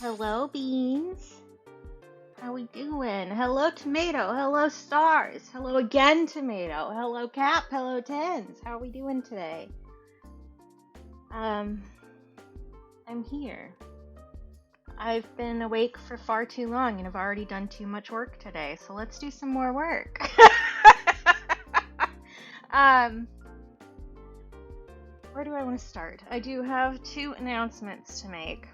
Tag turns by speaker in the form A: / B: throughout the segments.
A: Hello, beans. How we doing? Hello, tomato. Hello, stars. Hello again, tomato. Hello, cap. Hello, tens. How are we doing today? Um, I'm here. I've been awake for far too long and have already done too much work today, so let's do some more work. um, where do I want to start? I do have two announcements to make.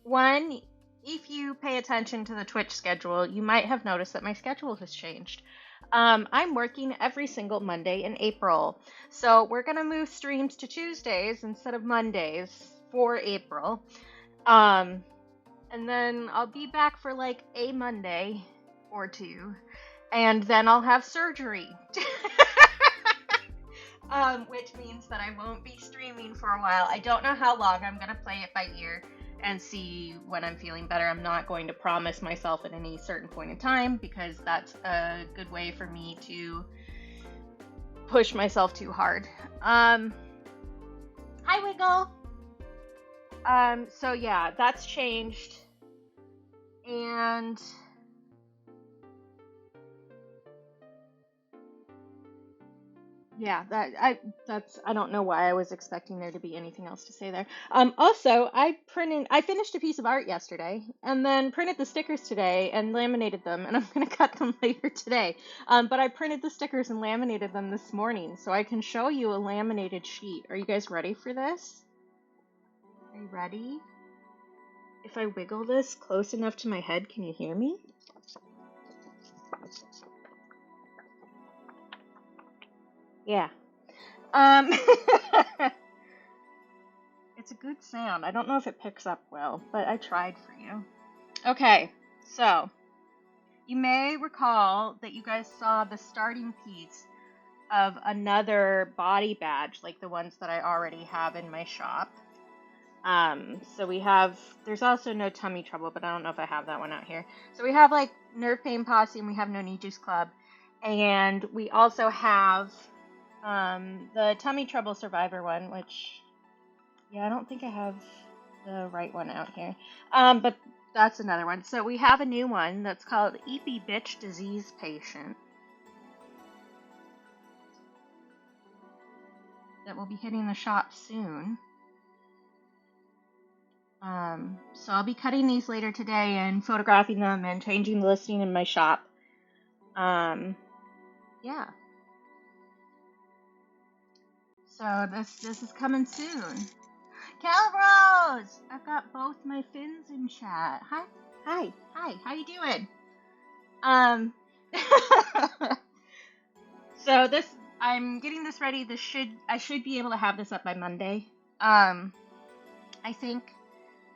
A: One, if you pay attention to the Twitch schedule, you might have noticed that my schedule has changed. I'm working every single Monday in April, so we're gonna move streams to Tuesdays instead of Mondays for April. And then I'll be back for like a Monday or two, and then I'll have surgery. Which means that I won't be streaming for a while. I don't know how long. I'm gonna play it by ear and see when I'm feeling better. I'm not going to promise myself at any certain point in time because that's a good way for me to push myself too hard. Hi, Wiggle. So yeah, that's changed. And yeah, I don't know why I was expecting there to be anything else to say there. Also, I finished a piece of art yesterday, and then printed the stickers today and laminated them, and I'm gonna cut them later today. But I printed the stickers and laminated them this morning, so I can show you a laminated sheet. Are you guys ready for this? Are you ready? If I wiggle this close enough to my head, can you hear me? Yeah. It's a good sound. I don't know if it picks up well, but I tried for you. Okay, so you may recall that you guys saw the starting piece of another body badge, like the ones that I already have in my shop. So we have, there's also no tummy trouble, but I don't know if I have that one out here. So we have like Nerve Pain Posse, and we have No Knee Juice Club, and we also have the tummy trouble survivor one, which, yeah, I don't think I have the right one out here. But that's another one. So we have a new one that's called Eepy Bitch Disease Patient that will be hitting the shop soon. So I'll be cutting these later today and photographing them and changing the listing in my shop. Yeah. So this is coming soon. Calrose! I've got both my fins in chat. Hi, how you doing? So I'm getting this ready. I should be able to have this up by Monday. I think,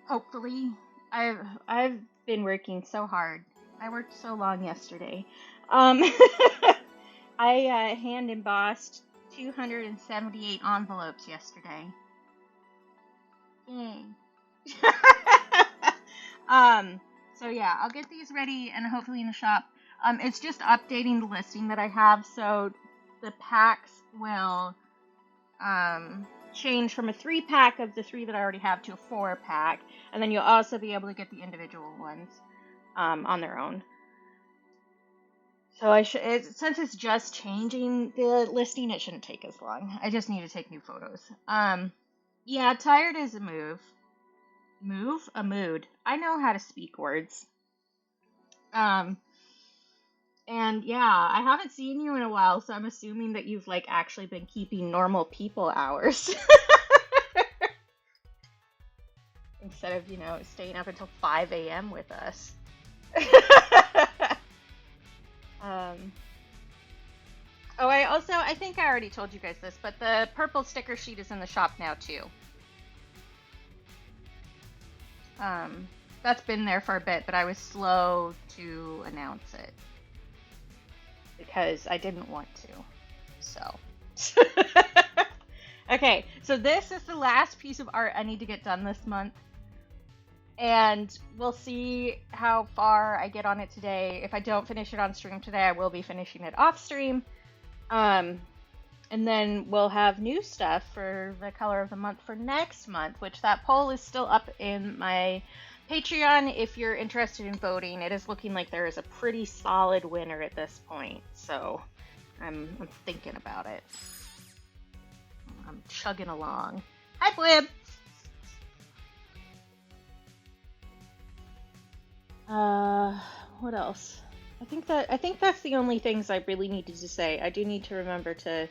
A: hopefully. I've been working so hard. I worked so long yesterday. I hand embossed 278 envelopes yesterday. Yay. So yeah, I'll get these ready and hopefully in the shop. It's just updating the listing that I have, so the packs will change from a 3-pack of the 3 that I already have to a 4-pack, and then you'll also be able to get the individual ones on their own. So since it's just changing the listing, it shouldn't take as long. I just need to take new photos. Yeah, tired is a move. Move? A mood. I know how to speak words. And yeah, I haven't seen you in a while, so I'm assuming that you've like actually been keeping normal people hours. Instead of, staying up until 5 a.m. with us. Oh, I think I already told you guys this, but the purple sticker sheet is in the shop now too. That's been there for a bit, but I was slow to announce it because I didn't want to. So. Okay, so this is the last piece of art I need to get done this month. And we'll see how far I get on it today. If I don't finish it on stream today, I will be finishing it off stream. And then we'll have new stuff for the color of the month for next month, which that poll is still up in my Patreon if you're interested in voting. It is looking like there is a pretty solid winner at this point, so I'm thinking about it. I'm chugging along. Hi, Blib! What else? I think that's the only things I really needed to say. I do need to remember to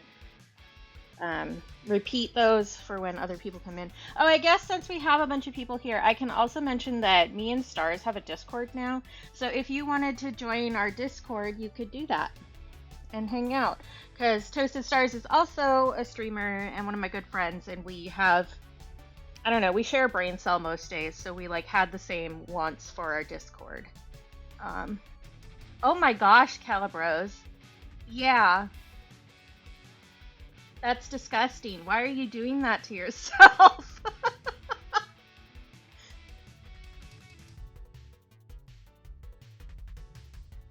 A: repeat those for when other people come in. Oh, I guess since we have a bunch of people here, I can also mention that me and Stars have a Discord now. So if you wanted to join our Discord, you could do that and hang out. Because Toasted Stars is also a streamer and one of my good friends, and we have, I don't know, we share a brain cell most days, so we like had the same once for our Discord. Oh my gosh, Calibros. Yeah. That's disgusting. Why are you doing that to yourself?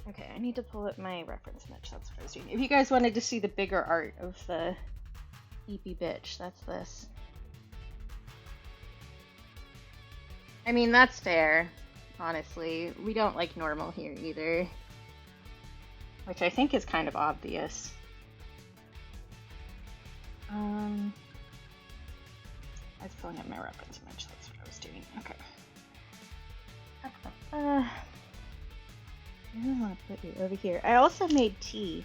A: Okay, I need to pull up my reference image. That's what I was doing. If you guys wanted to see the bigger art of the EP bitch, that's this. I mean, that's fair, honestly. We don't like normal here either. Which I think is kind of obvious. I was pulling up my reference image, that's what I was doing. Okay. I don't want to put you over here. I also made tea.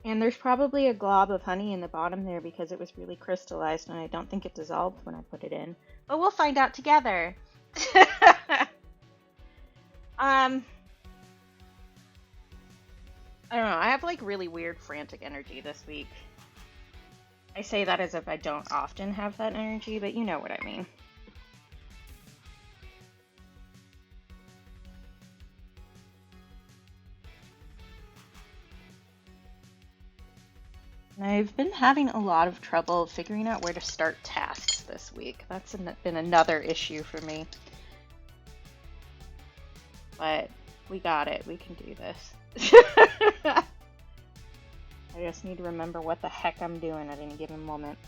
A: And there's probably a glob of honey in the bottom there because it was really crystallized and I don't think it dissolved when I put it in. But we'll find out together. I don't know. I have like really weird frantic energy this week. I say that as if I don't often have that energy, but you know what I mean. I've been having a lot of trouble figuring out where to start tasks this week. That's been another issue for me. But we got it. We can do this. I just need to remember what the heck I'm doing at any given moment.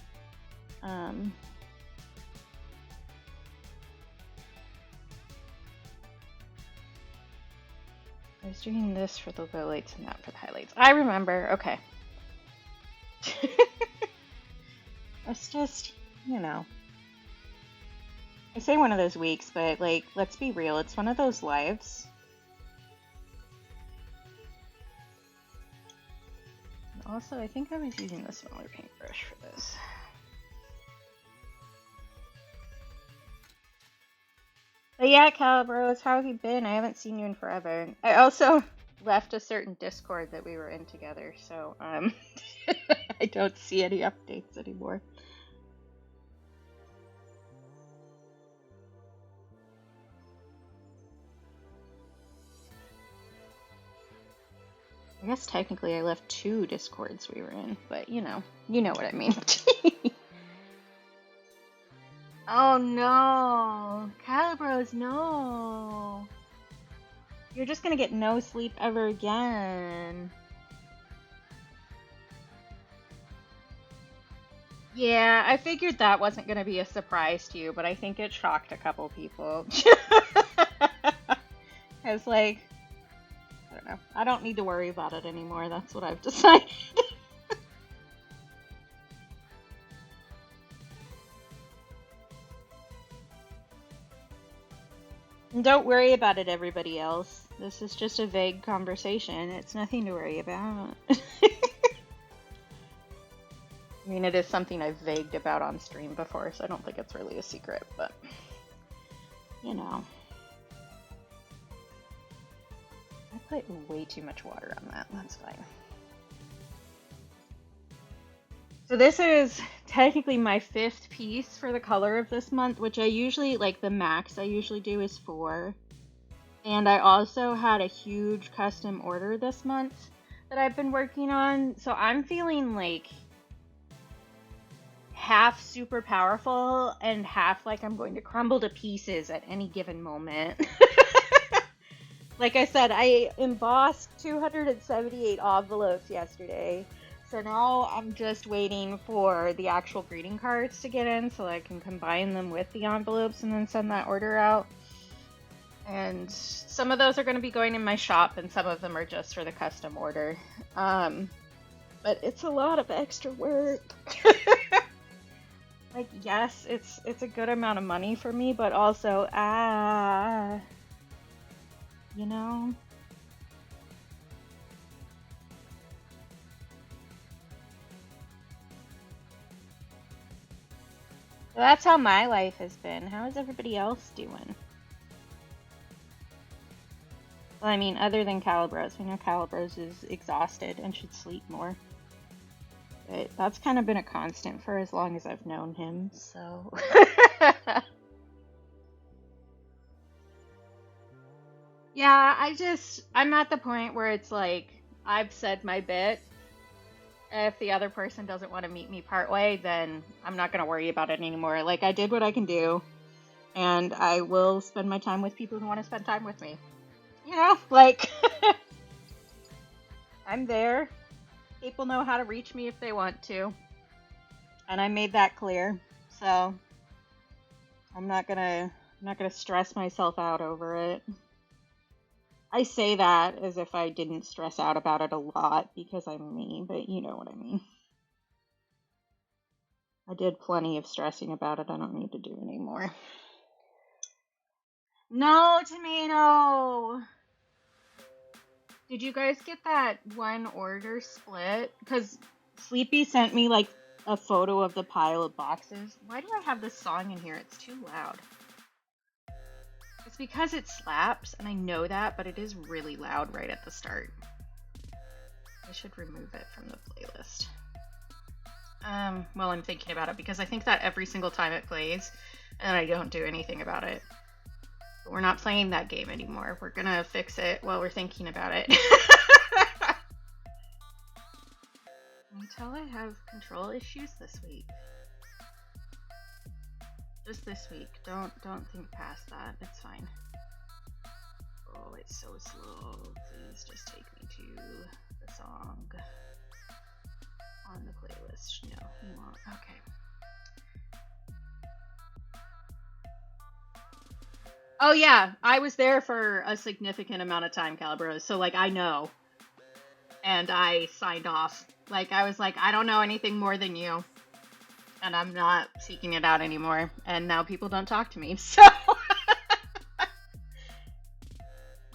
A: I was doing this for the lowlights and that for the highlights. I remember. Okay. It's just, you know. I say one of those weeks, but like, let's be real. It's one of those lives. Also, I think I was using the smaller paintbrush for this. But yeah, Calibros, how have you been? I haven't seen you in forever. I also left a certain Discord that we were in together, so I don't see any updates anymore. I guess technically I left 2 Discords we were in, but you know what I mean. Oh no, Calibros, no. You're just gonna get no sleep ever again. Yeah, I figured that wasn't gonna be a surprise to you, but I think it shocked a couple people. It's like, I don't know. I don't need to worry about it anymore. That's what I've decided. And don't worry about it, everybody else. This is just a vague conversation. It's nothing to worry about. I mean, it is something I've vagued about on stream before, so I don't think it's really a secret, but, you know. I put way too much water on that. That's fine. So this is technically my 5th piece for the color of this month, which I usually, like the max I usually do is 4. And I also had a huge custom order this month that I've been working on. So I'm feeling like half super powerful and half like I'm going to crumble to pieces at any given moment. Like I said, I embossed 278 envelopes yesterday. So now I'm just waiting for the actual greeting cards to get in so I can combine them with the envelopes and then send that order out. And some of those are going to be going in my shop and some of them are just for the custom order. But it's a lot of extra work. Like, yes, it's a good amount of money for me, but also, you know? So that's how my life has been. How is everybody else doing? Well, I mean, other than Calibros. We know Calibros is exhausted and should sleep more. But that's kind of been a constant for as long as I've known him, so... Yeah, I'm at the point where it's like, I've said my bit. If the other person doesn't want to meet me partway, then I'm not going to worry about it anymore. Like, I did what I can do, and I will spend my time with people who want to spend time with me. You know, like, I'm there. People know how to reach me if they want to. And I made that clear. So, I'm not gonna stress myself out over it. I say that as if I didn't stress out about it a lot because I'm me, but you know what I mean. I did plenty of stressing about it. I don't need to do anymore. No, Tomato! Did you guys get that one order split? Because Sleepy sent me like a photo of the pile of boxes. Why do I have this song in here? It's too loud. It's because it slaps, and I know that, but it is really loud right at the start. I should remove it from the playlist. Well, I'm thinking about it, because I think that every single time it plays, and I don't do anything about it. But we're not playing that game anymore. We're gonna fix it while we're thinking about it. Until I have control issues this week. Just this week. Don't think past that. It's fine. Oh, it's so slow. Please just take me to the song on the playlist. No, you won't. Okay. Oh yeah, I was there for a significant amount of time, Calibros. So like I know. And I signed off. Like I was like, I don't know anything more than you. And I'm not seeking it out anymore. And now people don't talk to me, so...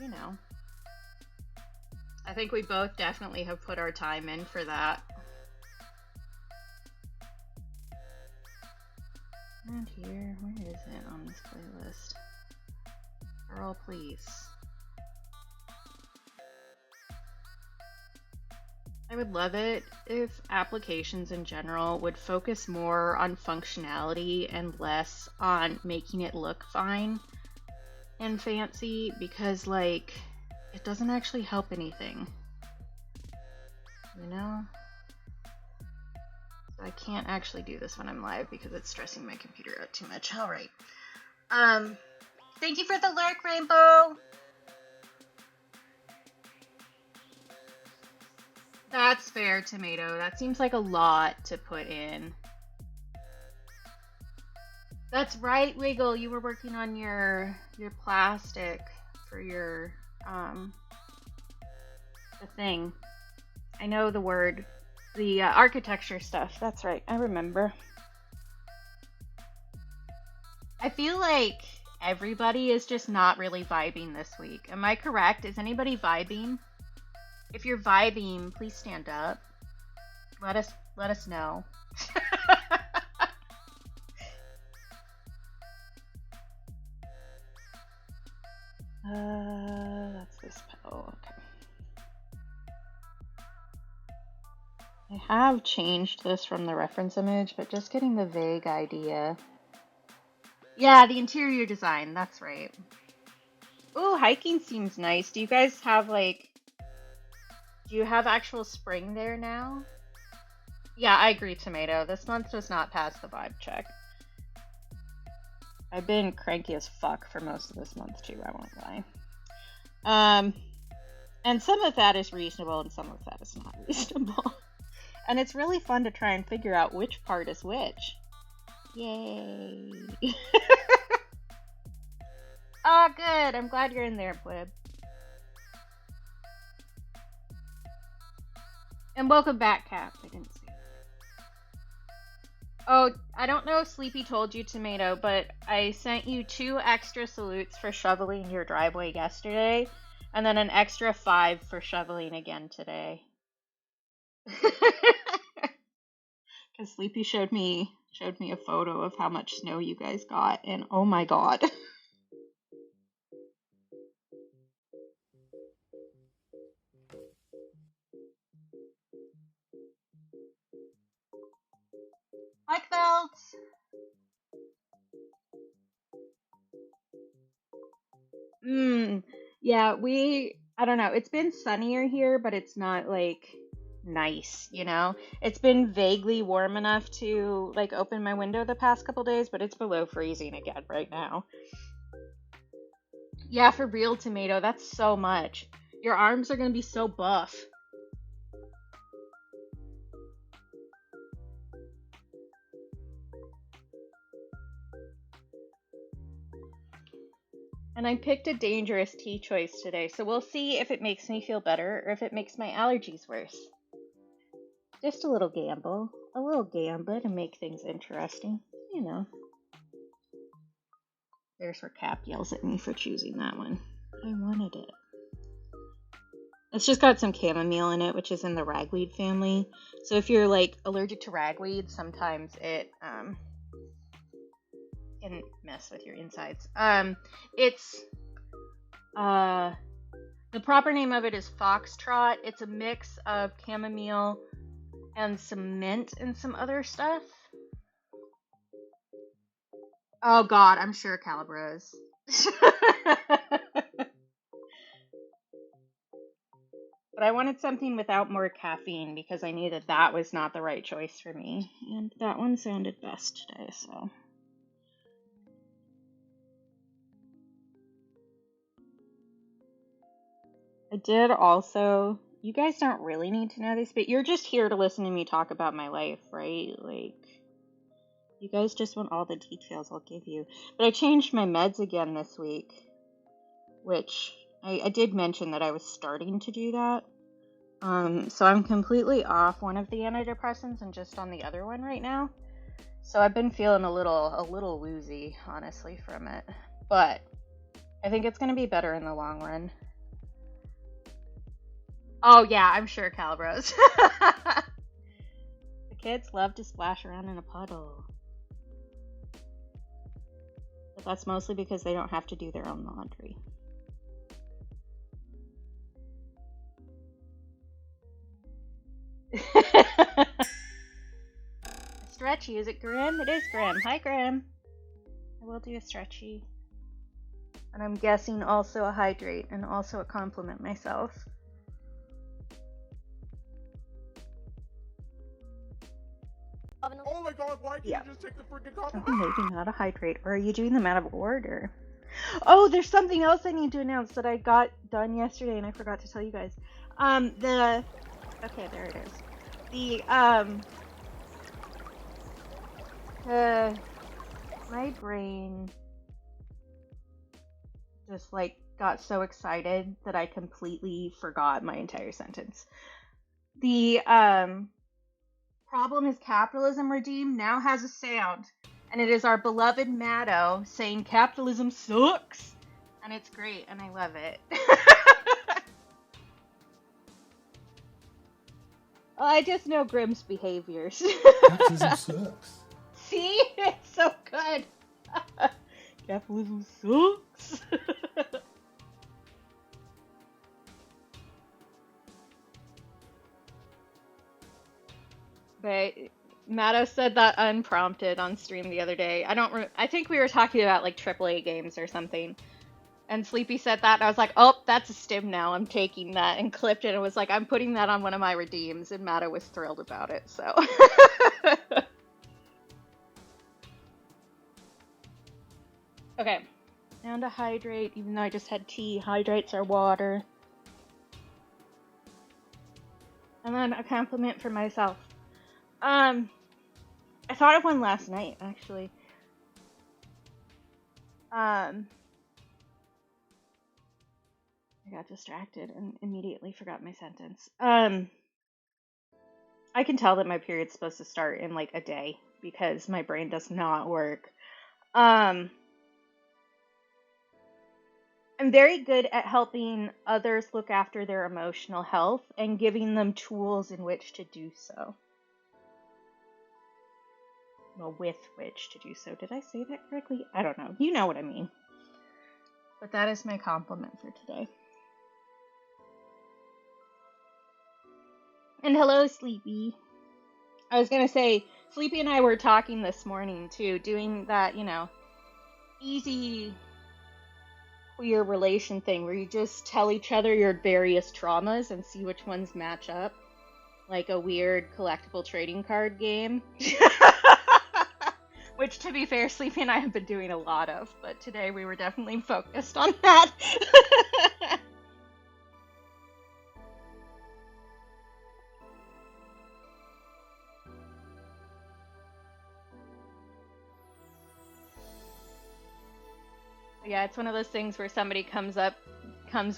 A: You know. I think we both definitely have put our time in for that. And here, where is it on this playlist? Girl, please. I would love it if applications in general would focus more on functionality and less on making it look fine and fancy, because like it doesn't actually help anything, you know? So I can't actually do this when I'm live because it's stressing my computer out too much. All right. Thank you for the lurk, Rainbow. That's fair, Tomato. That seems like a lot to put in. That's right, Wiggle. You were working on your plastic for your the thing. I know the word. The architecture stuff. That's right. I remember. I feel like everybody is just not really vibing this week. Am I correct? Is anybody vibing? If you're vibing, please stand up. Let us know. That's this pedal. Okay. I have changed this from the reference image, but just getting the vague idea. Yeah, the interior design. That's right. Ooh, hiking seems nice. Do you guys have like... Do you have actual spring there now? Yeah, I agree, Tomato. This month does not pass the vibe check. I've been cranky as fuck for most of this month, too, I won't lie. And some of that is reasonable, and some of that is not reasonable. And it's really fun to try and figure out which part is which. Yay! Oh, good. I'm glad you're in there, Blib. And welcome back, Cap. I didn't see it. Oh, I don't know if Sleepy told you, Tomato, but I sent you 2 extra salutes for shoveling your driveway yesterday, and then an extra 5 for shoveling again today. Because Sleepy showed me a photo of how much snow you guys got, and oh my god. Mike Belts! Yeah, I don't know, it's been sunnier here, but it's not, like, nice, you know? It's been vaguely warm enough to, like, open my window the past couple days, but it's below freezing again right now. Yeah, for real, Tomato, that's so much. Your arms are gonna be so buff. And I picked a dangerous tea choice today, so we'll see if it makes me feel better or if it makes my allergies worse. Just a little gamble to make things interesting, you know. There's where Cap yells at me for choosing that one. I wanted it. It's just got some chamomile in it, which is in the ragweed family. So if you're, like, allergic to ragweed, sometimes it can mess with your insides. It's the proper name of it is Foxtrot. It's a mix of chamomile and some mint and some other stuff. Oh god, I'm sure Calibros. But I wanted something without more caffeine because I knew that that was not the right choice for me. And that one sounded best today, so. I did also, you guys don't really need to know this, but you're just here to listen to me talk about my life, right? Like, you guys just want all the details I'll give you. But I changed my meds again this week, which I did mention that I was starting to do that. So I'm completely off one of the antidepressants and just on the other one right now. So I've been feeling a little woozy, honestly, from it. But I think it's going to be better in the long run. Oh yeah, I'm sure, Calibros. The kids love to splash around in a puddle. But that's mostly because they don't have to do their own laundry. Stretchy, is it Grim? It is Grim. Hi, Grim. I will do a stretchy. And I'm guessing also a hydrate and also a compliment myself.
B: Oh my god, why can't you just take the freaking compliment?
A: I'm maybe not a hydrate. Or are you doing them out of order? Oh, there's something else I need to announce that I got done yesterday and I forgot to tell you guys. Okay, there it is. My brain just, like, got so excited that I completely forgot my entire sentence. The, Problem is Capitalism Redeemed now has a sound, and it is our beloved Matto saying capitalism sucks, and it's great, and I love it. I just know Grimm's behaviors.
B: Capitalism sucks.
A: See? It's so good. Capitalism sucks. But Matto said that unprompted on stream the other day. I think we were talking about, like, AAA games or something. And Sleepy said that, and I was like, oh, that's a stim now. I'm taking that, and clipped it, and was like, I'm putting that on one of my redeems, and Matto was thrilled about it, so. Okay, down to hydrate, even though I just had tea. Hydrates are water. And then a compliment for myself. I thought of one last night, actually. I got distracted and immediately forgot my sentence. I can tell that my period's supposed to start in like a day because my brain does not work. Um, I'm very good at helping others look after their emotional health and giving them tools in which to do so. Well, with which to do so. Did I say that correctly? I don't know. You know what I mean. But that is my compliment for today. And hello, Sleepy. I was gonna say, Sleepy and I were talking this morning too, doing that, easy queer relation thing where you just tell each other your various traumas and see which ones match up. Like a weird collectible trading card game. Which, to be fair, Sleepy and I have been doing a lot of, but today we were definitely focused on that. Yeah, it's one of those things where somebody comes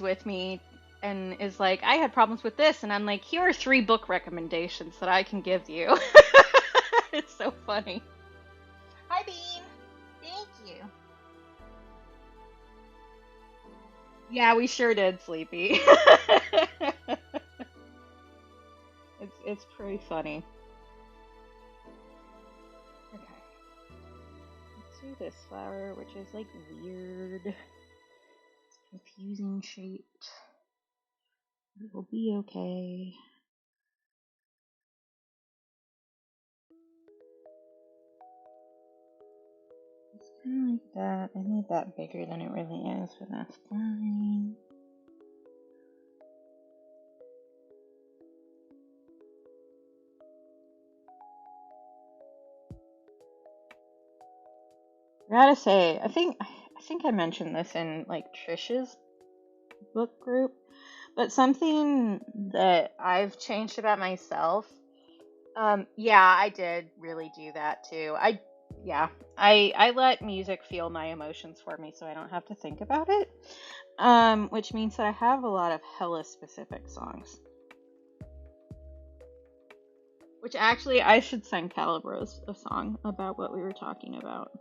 A: with me and is like, I had problems with this, and I'm like, here are 3 book recommendations that I can give you. It's so funny. Hi, Bean. Thank you. Yeah, we sure did, Sleepy. It's pretty funny. Okay. Let's do this flower, which is like weird. It's confusing shaped. It will be okay. It's kind of like that. I made that bigger than it really is, but that's fine. I gotta say, I think I mentioned this in like Trish's book group, but something that I've changed about myself. Yeah, I did really do that too. I let music feel my emotions for me, so I don't have to think about it. Which means that I have a lot of hella specific songs. Which actually, I should send Calibros a song about what we were talking about.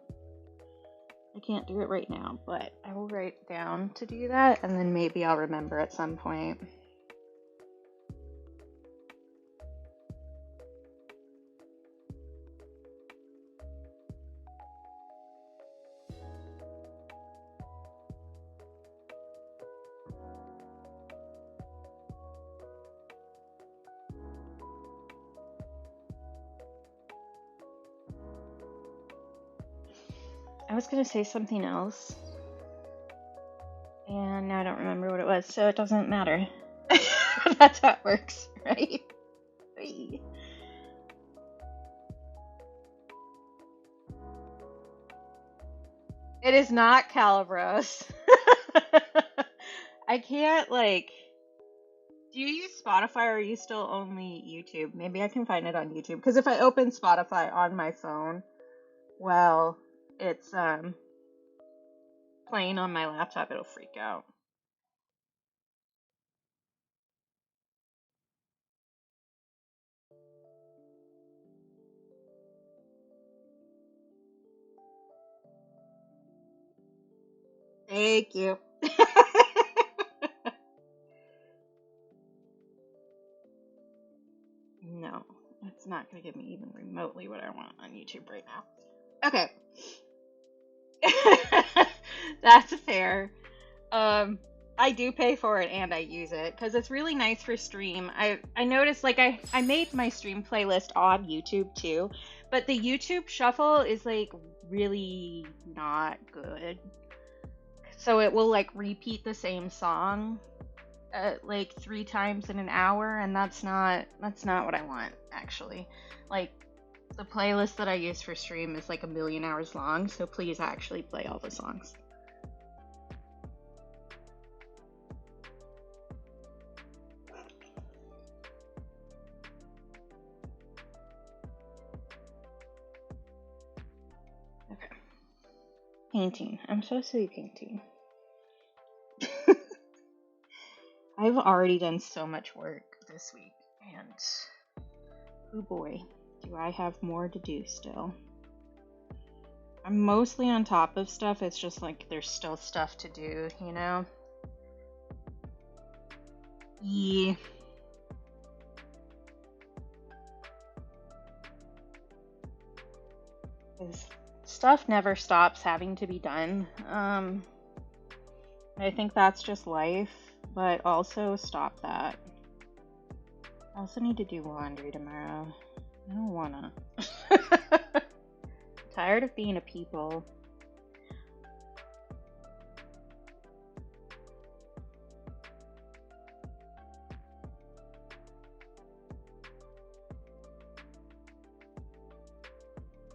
A: I can't do it right now, but I will write down to do that, and then maybe I'll remember at some point. I was gonna say something else, and now I don't remember what it was, so it doesn't matter. That's how it works, right? It is not Calibros. I can't, like... Do you use Spotify, or are you still only YouTube? Maybe I can find it on YouTube, because if I open Spotify on my phone, well, it's playing on my laptop, it'll freak out. Thank you. No, it's not going to give me even remotely what I want on YouTube right now. Okay. That's fair. I do pay for it and I use it because it's really nice for stream. I noticed, like, I made my stream playlist on YouTube too, but the YouTube shuffle is like really not good. So it will like repeat the same song like 3 times in an hour, and that's not what I want actually. Like, the playlist that I use for stream is like 1,000,000 hours long, so please actually play all the songs. painting. I'm supposed to be painting. I've already done so much work this week, and oh boy, do I have more to do still. I'm mostly on top of stuff, it's just like there's still stuff to do, you know? Yeah. Stuff never stops having to be done. I think that's just life, but also stop that. I also need to do laundry tomorrow. I don't wanna. Tired of being a people.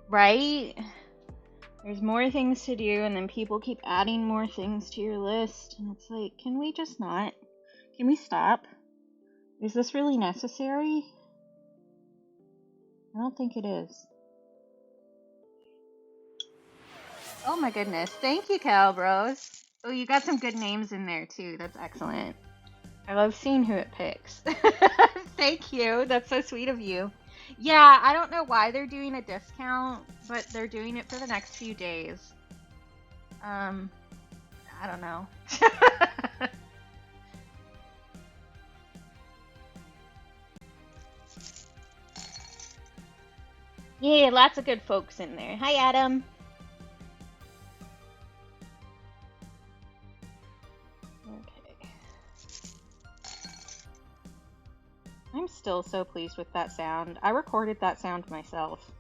A: Right? There's more things to do, and then people keep adding more things to your list, and it's like, can we just not? Can we stop? Is this really necessary? I don't think it is. Oh my goodness. Thank you, Calbros. Oh, you got some good names in there too. That's excellent. I love seeing who it picks. Thank you. That's so sweet of you. Yeah, I don't know why they're doing a discount, but they're doing it for the next few days. I don't know. Yeah, lots of good folks in there. Hi, Adam. Okay. I'm still so pleased with that sound. I recorded that sound myself.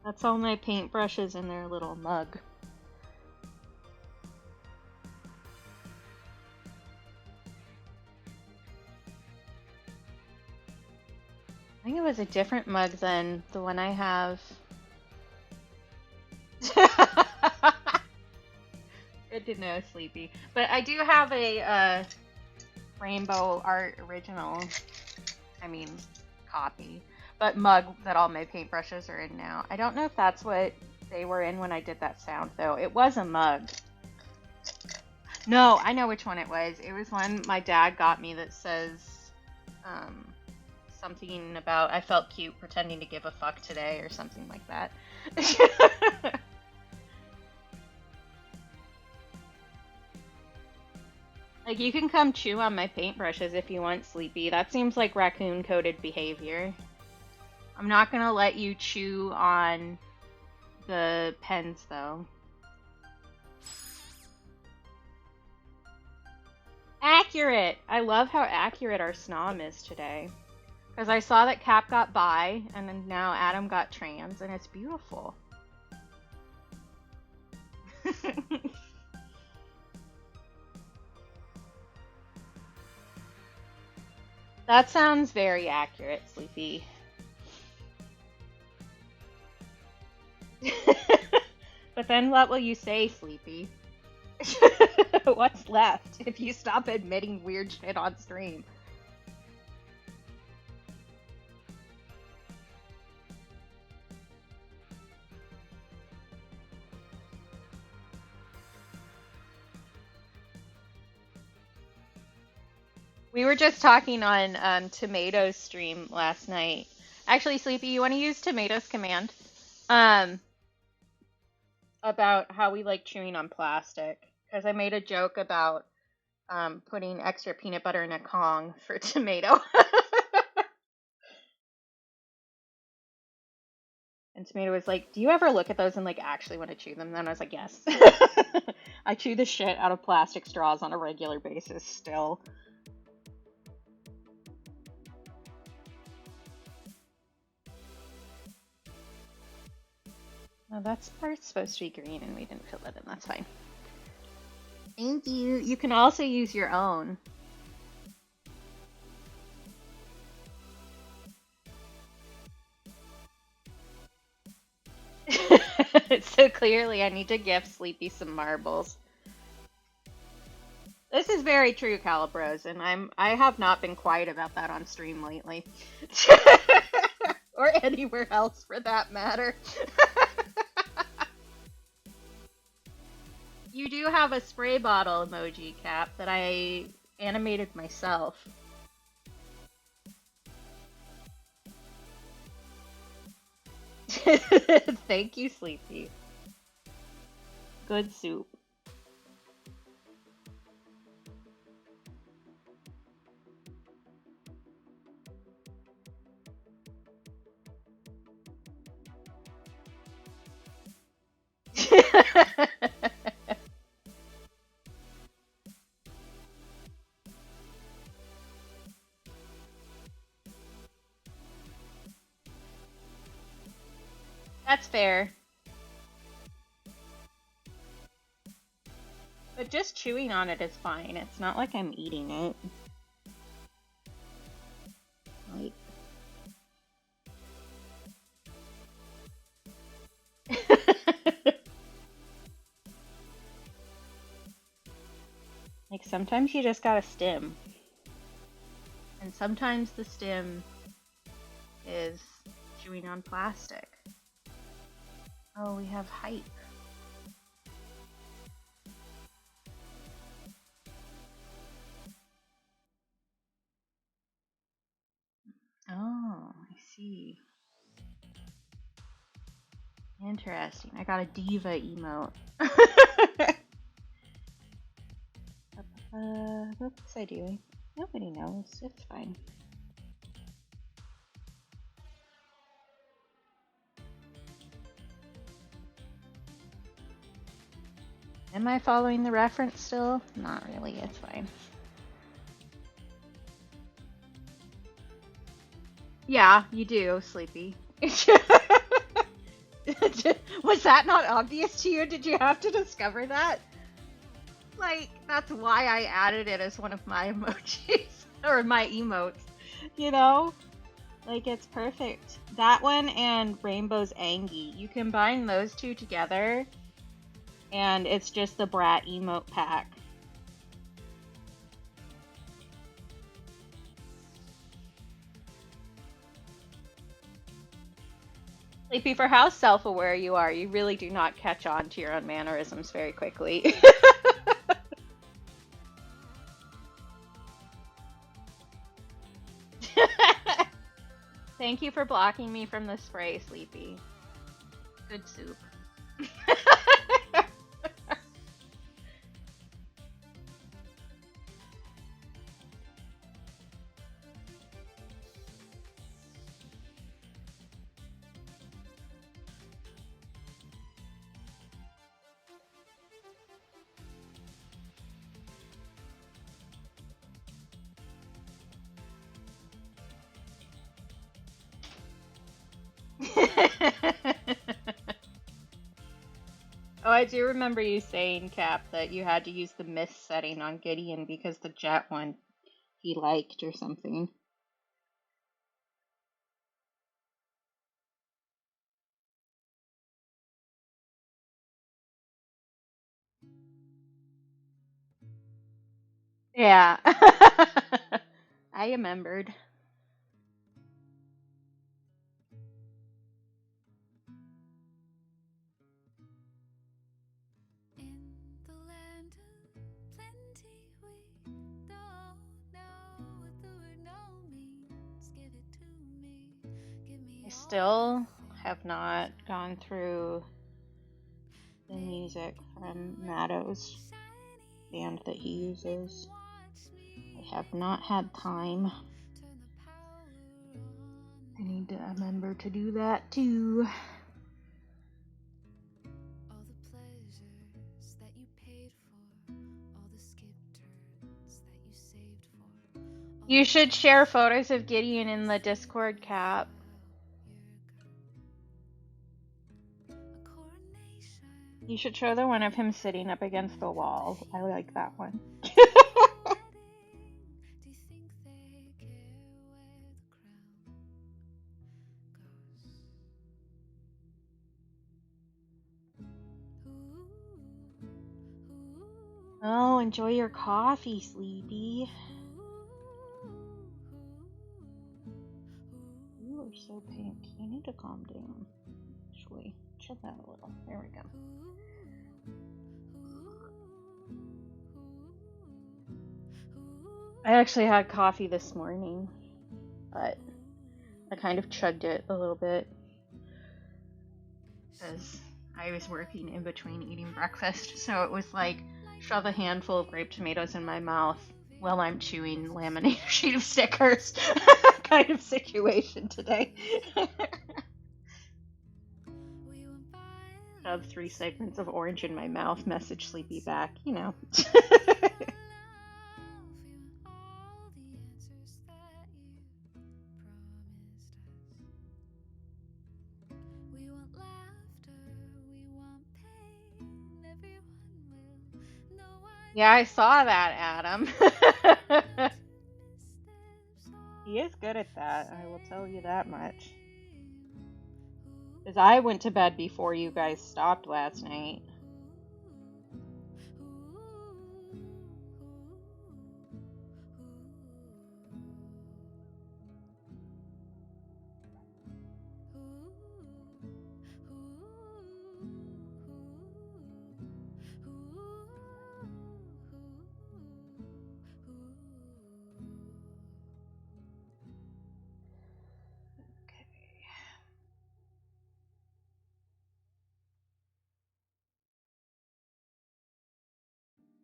A: That's all my paintbrushes in their little mug. I think it was a different mug than the one I have. Good to know, Sleepy. But I do have a Rainbow Art original, copy, but mug that all my paintbrushes are in now. I don't know if that's what they were in when I did that sound, though. It was a mug. No, I know which one it was. It was one my dad got me that says something about I felt cute pretending to give a fuck today or something like that. Like, you can come chew on my paintbrushes if you want, Sleepy. That seems like raccoon-coded behavior. I'm not gonna let you chew on the pens, though. Accurate! I love how accurate our snom is today. Because I saw that Cap got bi, and then now Adam got trans, and it's beautiful. That sounds very accurate, Sleepy. But then what will you say, Sleepy? What's left if you stop admitting weird shit on stream? We were just talking on Tomato's stream last night. Actually, Sleepy, you want to use Tomato's command? About how we like chewing on plastic. Because I made a joke about putting extra peanut butter in a Kong for Tomato. And Tomato was like, do you ever look at those and like actually want to chew them? And I was like, yes. I chew the shit out of plastic straws on a regular basis still. Oh, that's part's supposed to be green and we didn't fill it in. That's fine. Thank you. You can also use your own. So clearly I need to gift Sleepy some marbles. This is very true, Calibros, and I have not been quiet about that on stream lately. Or anywhere else for that matter. You do have a spray bottle emoji, Cap, that I animated myself. Thank you, Sleepy. Good soup. That's fair. But just chewing on it is fine. It's not like I'm eating it. Like... Like sometimes you just gotta stim. And sometimes the stim is chewing on plastic. Oh, we have hype. Oh, I see. Interesting. I got a diva emote. What was I doing? Nobody knows. It's fine. Am I following the reference still? Not really. It's fine. Yeah, you do, Sleepy. Was that not obvious to you? Did you have to discover that? Like, that's why I added it as one of my emojis. Or my emotes. You know? Like, it's perfect. That one and Rainbow's Angie. You combine those two together, and it's just the Brat emote pack. Sleepy, for how self-aware you are, you really do not catch on to your own mannerisms very quickly. Thank you for blocking me from the spray, Sleepy. Good soup. Oh, I do remember you saying, Cap, that you had to use the mist setting on Gideon because the jet one he liked or something. Yeah. I remembered. I still have not gone through the music from Matto's band that he uses. I have not had time. I need to remember to do that too. You should share photos of Gideon in the Discord, Cap. You should show the one of him sitting up against the wall. I like that one. Oh, enjoy your coffee, Sleepy. You are so pink. You need to calm down. Actually, chill out a little. There we go. I actually had coffee this morning, but I kind of chugged it a little bit because I was working in between eating breakfast, so it was like shove a handful of grape tomatoes in my mouth while I'm chewing laminated sheet of stickers kind of situation today. Shove 3 segments of orange in my mouth, message Sleepy back, you know. Yeah, I saw that, Adam. He is good at that, I will tell you that much. Because I went to bed before you guys stopped last night.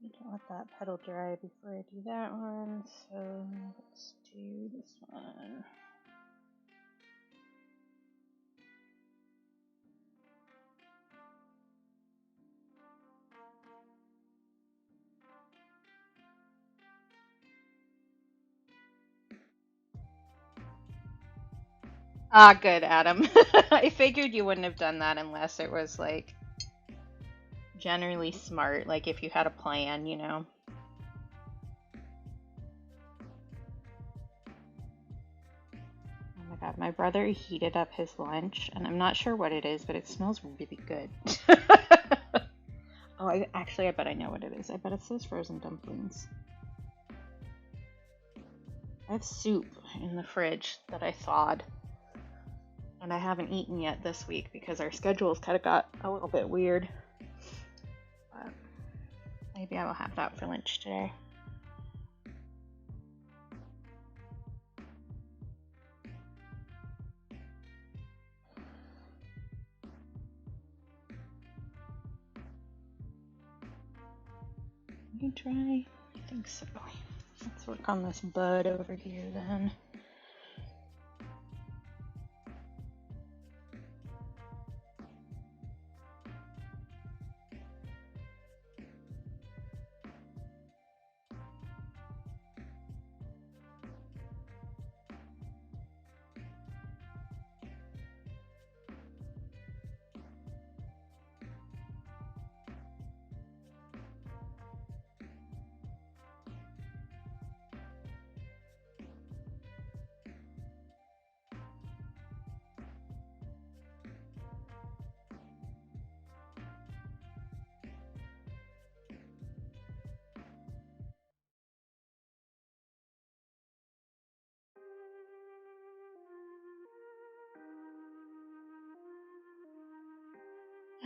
A: I don't let that pedal dry before I do that one, so let's do this one. Ah, good, Adam. I figured you wouldn't have done that unless it was, like, generally smart, like if you had a plan, you know. Oh my god, my brother heated up his lunch, and I'm not sure what it is, but it smells really good. Oh, I bet I know what it is. I bet it's those frozen dumplings. I have soup in the fridge that I thawed, and I haven't eaten yet this week because our schedules kind of got a little bit weird. But maybe I will have that for lunch today. Are you dry? I think so. Let's work on this bud over here then.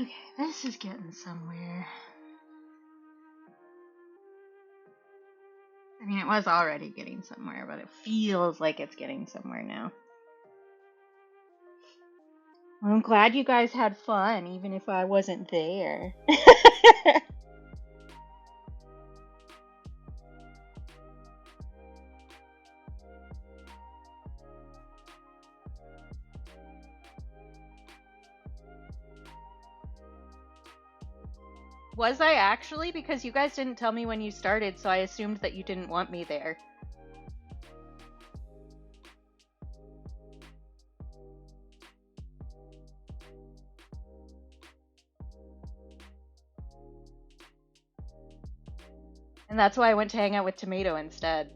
A: Okay, this is getting somewhere. I mean, it was already getting somewhere, but it feels like it's getting somewhere now. Well, I'm glad you guys had fun, even if I wasn't there. Was I actually? Because you guys didn't tell me when you started, so I assumed that you didn't want me there. And that's why I went to hang out with Tomato instead.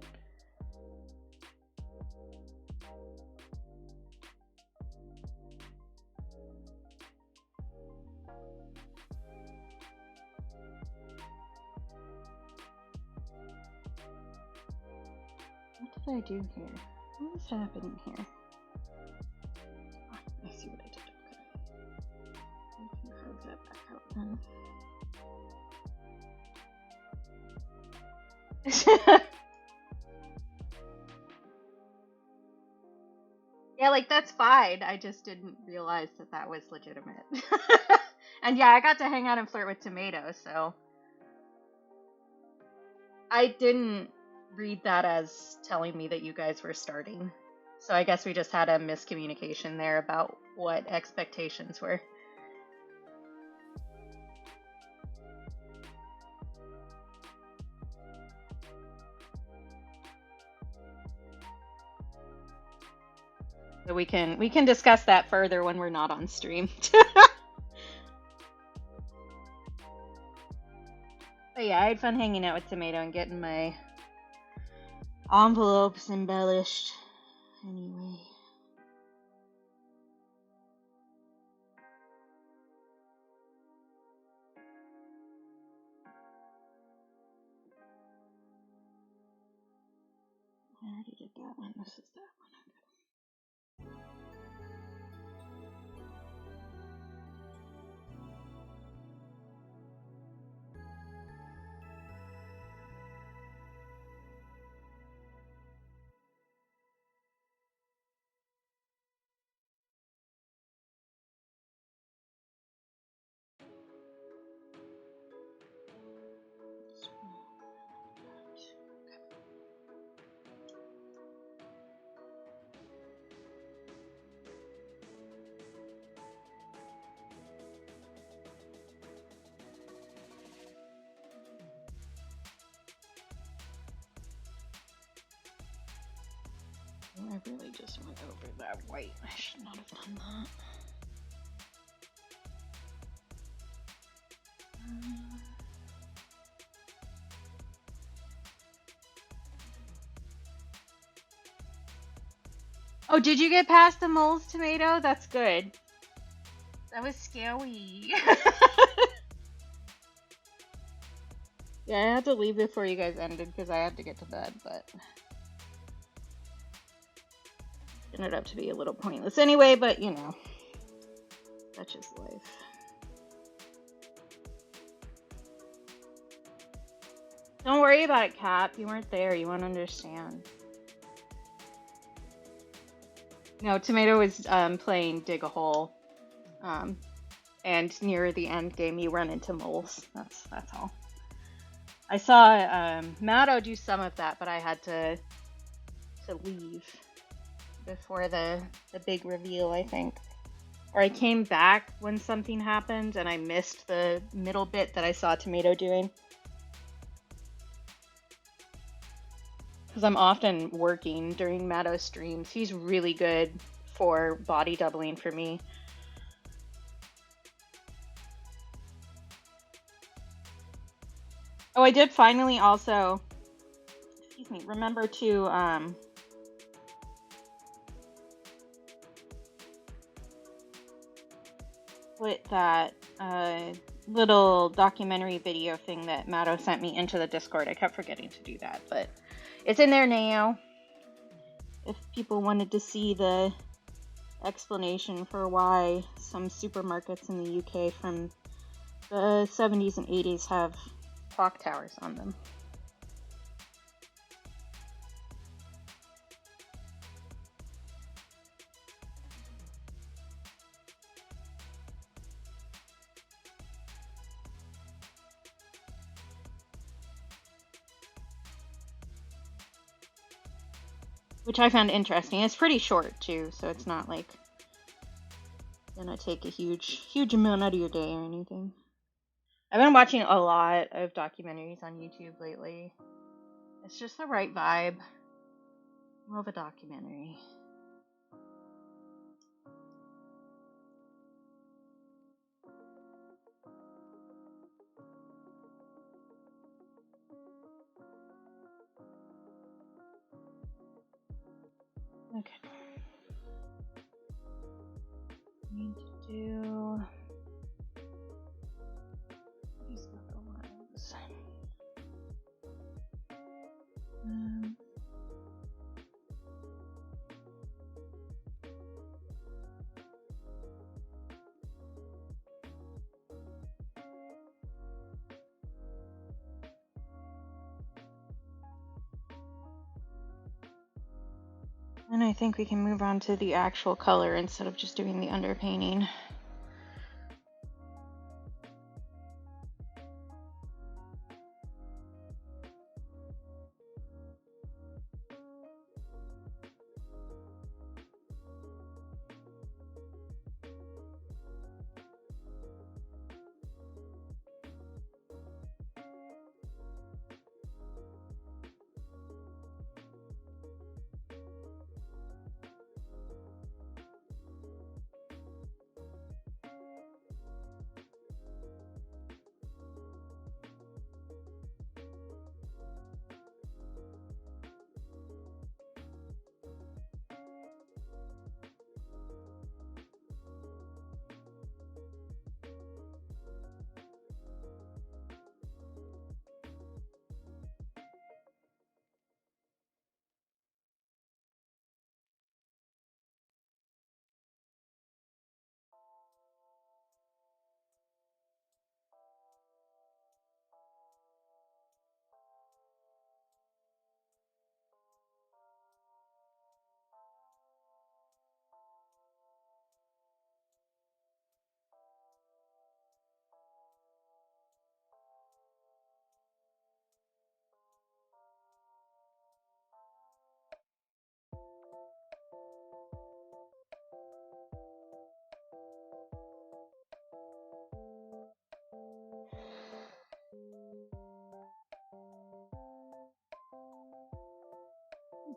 A: What did I do here? What is happening here? Oh, I see what I did. Okay. We can close that back out then. Yeah, like that's fine. I just didn't realize that that was legitimate. And yeah, I got to hang out and flirt with Tomato, so I didn't read that as telling me that you guys were starting. So I guess we just had a miscommunication there about what expectations were. So we can discuss that further when we're not on stream. But yeah, I had fun hanging out with Tomato and getting my envelopes embellished. Anyway. I already did that one. This is that one. I really just went over that white. I should not have done that. Oh, did you get past the moles, Tomato? That's good. That was scary. Yeah, I had to leave before you guys ended because I had to get to bed, but it ended up to be a little pointless anyway, but you know, that's just life. Don't worry about it, Cap. You weren't there. You won't understand. No, Tomato was playing Dig a Hole, and near the end game you run into moles. That's all. I saw Matto do some of that, but I had to leave before the big reveal, I think. Or I came back when something happened and I missed the middle bit that I saw Tomato doing. Because I'm often working during Matto's streams. He's really good for body doubling for me. Oh, I did finally also, excuse me, remember to put that little documentary video thing that Matto sent me into the Discord. I kept forgetting to do that, but it's in there now. If people wanted to see the explanation for why some supermarkets in the UK from the 70s and 80s have clock towers on them. Which I found interesting. It's pretty short too, so it's not like gonna take a huge amount out of your day or anything. I've been watching a lot of documentaries on YouTube lately. It's just the right vibe. Love a documentary. Okay. Need to do these other ones. And I think we can move on to the actual color instead of just doing the underpainting.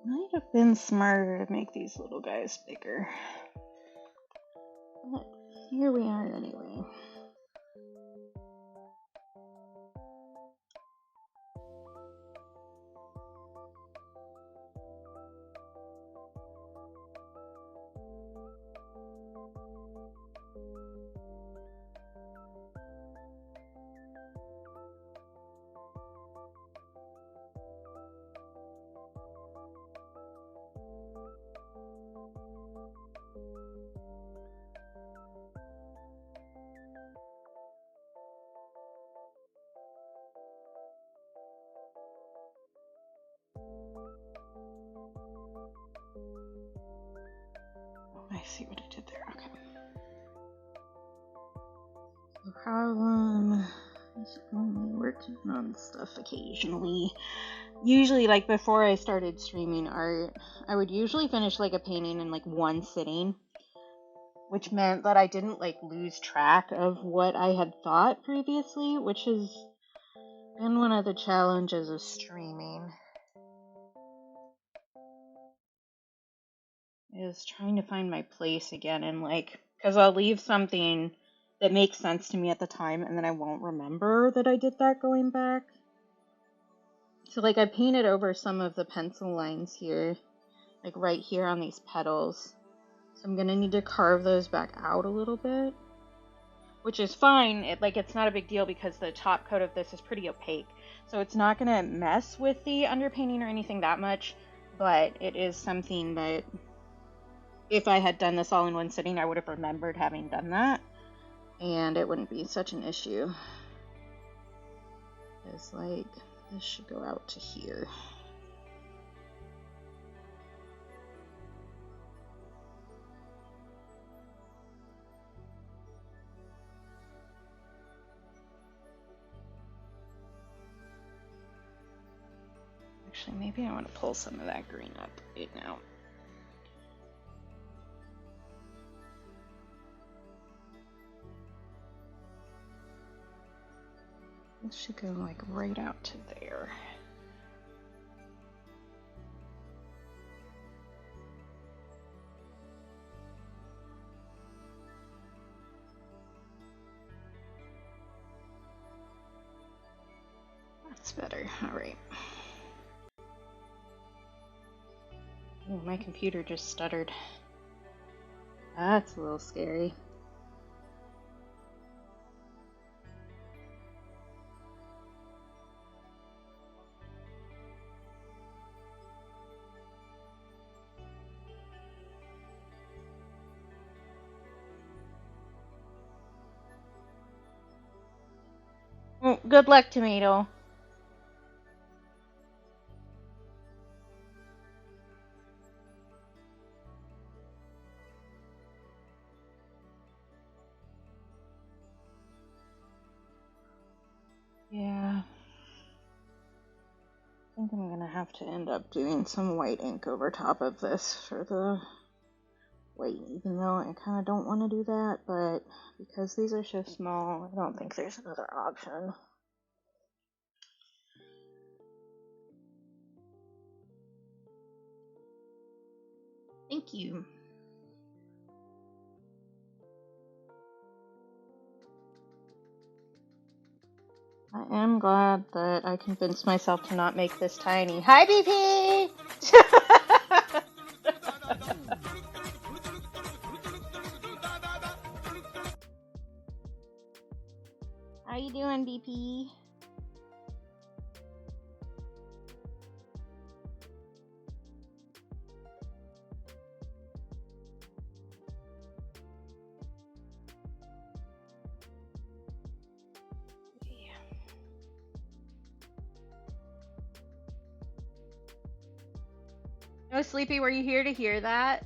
A: Might have been smarter to make these little guys bigger. But here we are anyway. I see what I did there. Okay. The problem is only working on stuff occasionally. Usually, like before I started streaming art, I would usually finish like a painting in like one sitting, which meant that I didn't like lose track of what I had thought previously, which has been one of the challenges of streaming. Is trying to find my place again, and like, because I'll leave something that makes sense to me at the time and then I won't remember that I did that going back. So like I painted over some of the pencil lines here, like right here on these petals. So I'm gonna need to carve those back out a little bit, which is fine. It's not a big deal because the top coat of this is pretty opaque. So it's not gonna mess with the underpainting or anything that much, but it is something that if I had done this all in one sitting, I would have remembered having done that, and it wouldn't be such an issue. It's like, this should go out to here. Actually, maybe I want to pull some of that green up right now. This should go like right out to there. That's better. All right. Oh, my computer just stuttered. That's a little scary. Well, good luck, Tomato. think I'm gonna have to end up doing some white ink over top of this for the white, even though I kind of don't want to do that, but because these are so small, I don't think there's another option. Thank you. I am glad that I convinced myself to not make this tiny. Hi, BP! How you doing, BP? Oh, Sleepy, were you here to hear that?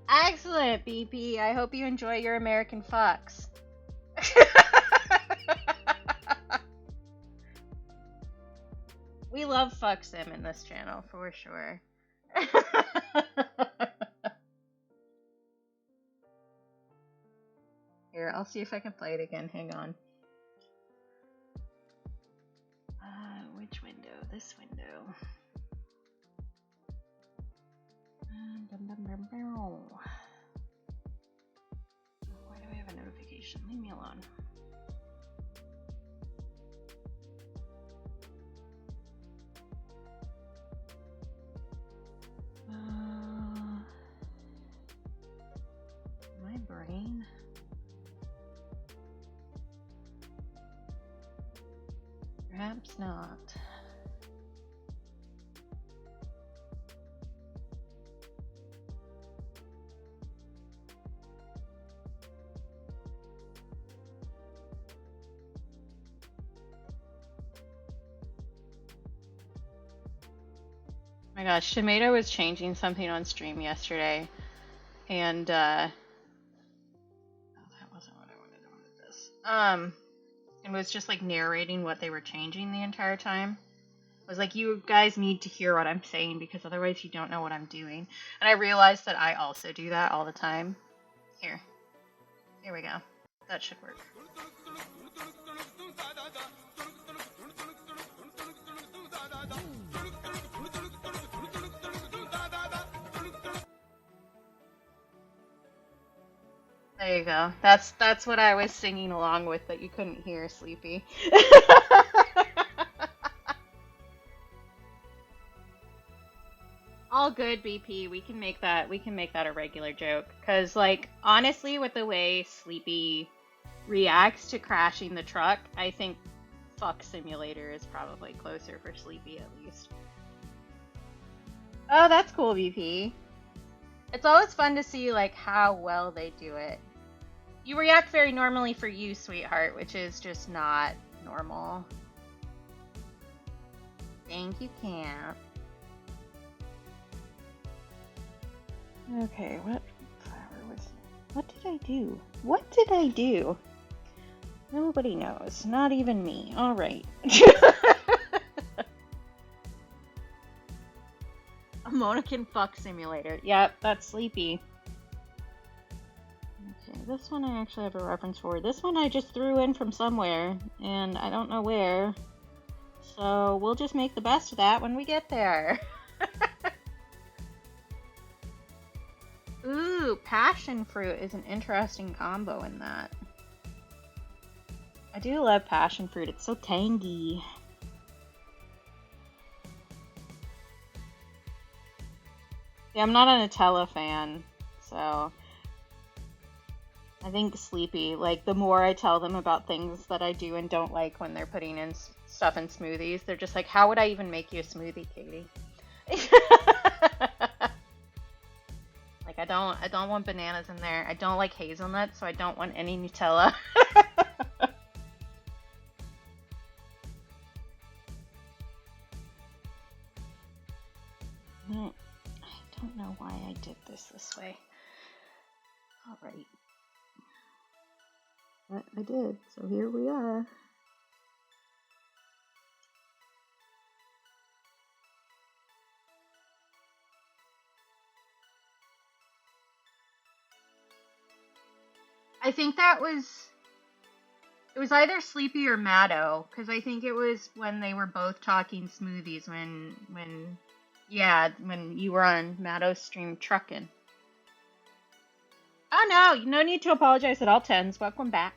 A: Excellent, BP. I hope you enjoy your American fucks. We love fuck sim in this channel, for sure. Here, I'll see if I can play it again. Hang on. Which window? This window. Why do I have a notification? Leave me alone. My brain. Perhaps not. Oh my gosh, Tomato was changing something on stream yesterday, and oh, that wasn't what I wanted. I wanted this. And was just like narrating what they were changing the entire time. I was like, you guys need to hear what I'm saying because otherwise you don't know what I'm doing. And I realized that I also do that all the time. Here we go. That should work. There you go. That's what I was singing along with that you couldn't hear, Sleepy. All good, BP. We can make that a regular joke. Cause like honestly, with the way Sleepy reacts to crashing the truck, I think Fuck Simulator is probably closer for Sleepy at least. Oh, that's cool, BP. It's always fun to see like how well they do it. You react very normally for you, sweetheart, which is just not normal. Thank you, Camp. Okay, what did I do? What did I do? Nobody knows. Not even me. Alright. A Monacan Fuck Simulator. Yep, that's Sleepy. Okay, this one I actually have a reference for. This one I just threw in from somewhere, and I don't know where. So we'll just make the best of that when we get there. Ooh, passion fruit is an interesting combo in that. I do love passion fruit. It's so tangy. Yeah, I'm not a Nutella fan, so I think Sleepy, like, the more I tell them about things that I do and don't like when they're putting in stuff in smoothies, they're just like, how would I even make you a smoothie, Katie? Like, I don't want bananas in there. I don't like hazelnuts, so I don't want any Nutella. I don't know why I did this way. Alright. But I did, so here we are. I think it was either Sleepy or Maddo, because I think it was when they were both talking smoothies when you were on Maddo's stream trucking. Oh no, no need to apologize at all, Tens. Welcome back.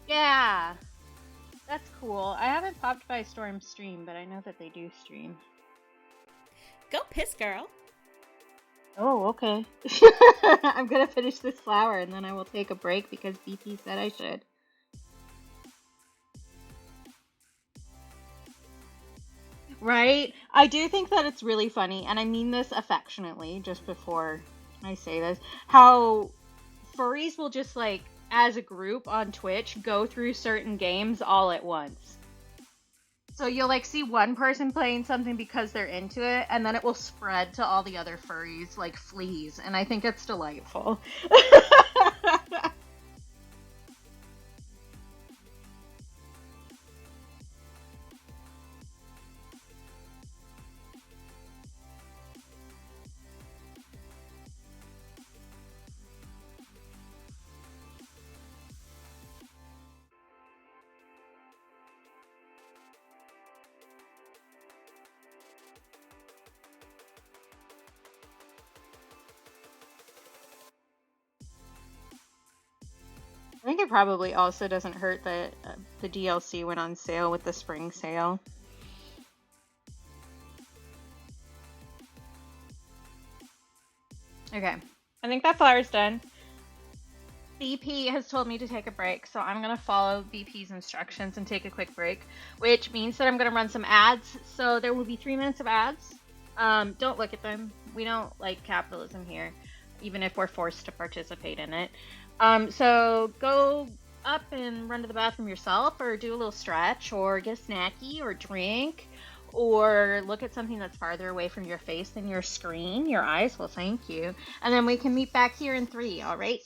A: Yeah, that's cool. I haven't popped by Storm stream, but I know that they do stream.
C: Go piss, girl.
A: Oh, okay. I'm gonna finish this flower and then I will take a break because BP said I should. Right? I do think that it's really funny, and I mean this affectionately, just before I say this, how furries will just, like, as a group on Twitch, go through certain games all at once. So you'll, like, see one person playing something because they're into it, and then it will spread to all the other furries like fleas, and I think it's delightful. I think it probably also doesn't hurt that the DLC went on sale with the spring sale. Okay, I think that flower's done. BP has told me to take a break, so I'm going to follow BP's instructions and take a quick break, which means that I'm going to run some ads. So there will be 3 minutes of ads. Don't look at them. We don't like capitalism here, even if we're forced to participate in it. So go up and run to the bathroom yourself, or do a little stretch, or get a snacky, or drink, or look at something that's farther away from your face than your screen. Your eyes will thank you. And then we can meet back here in 3, all right?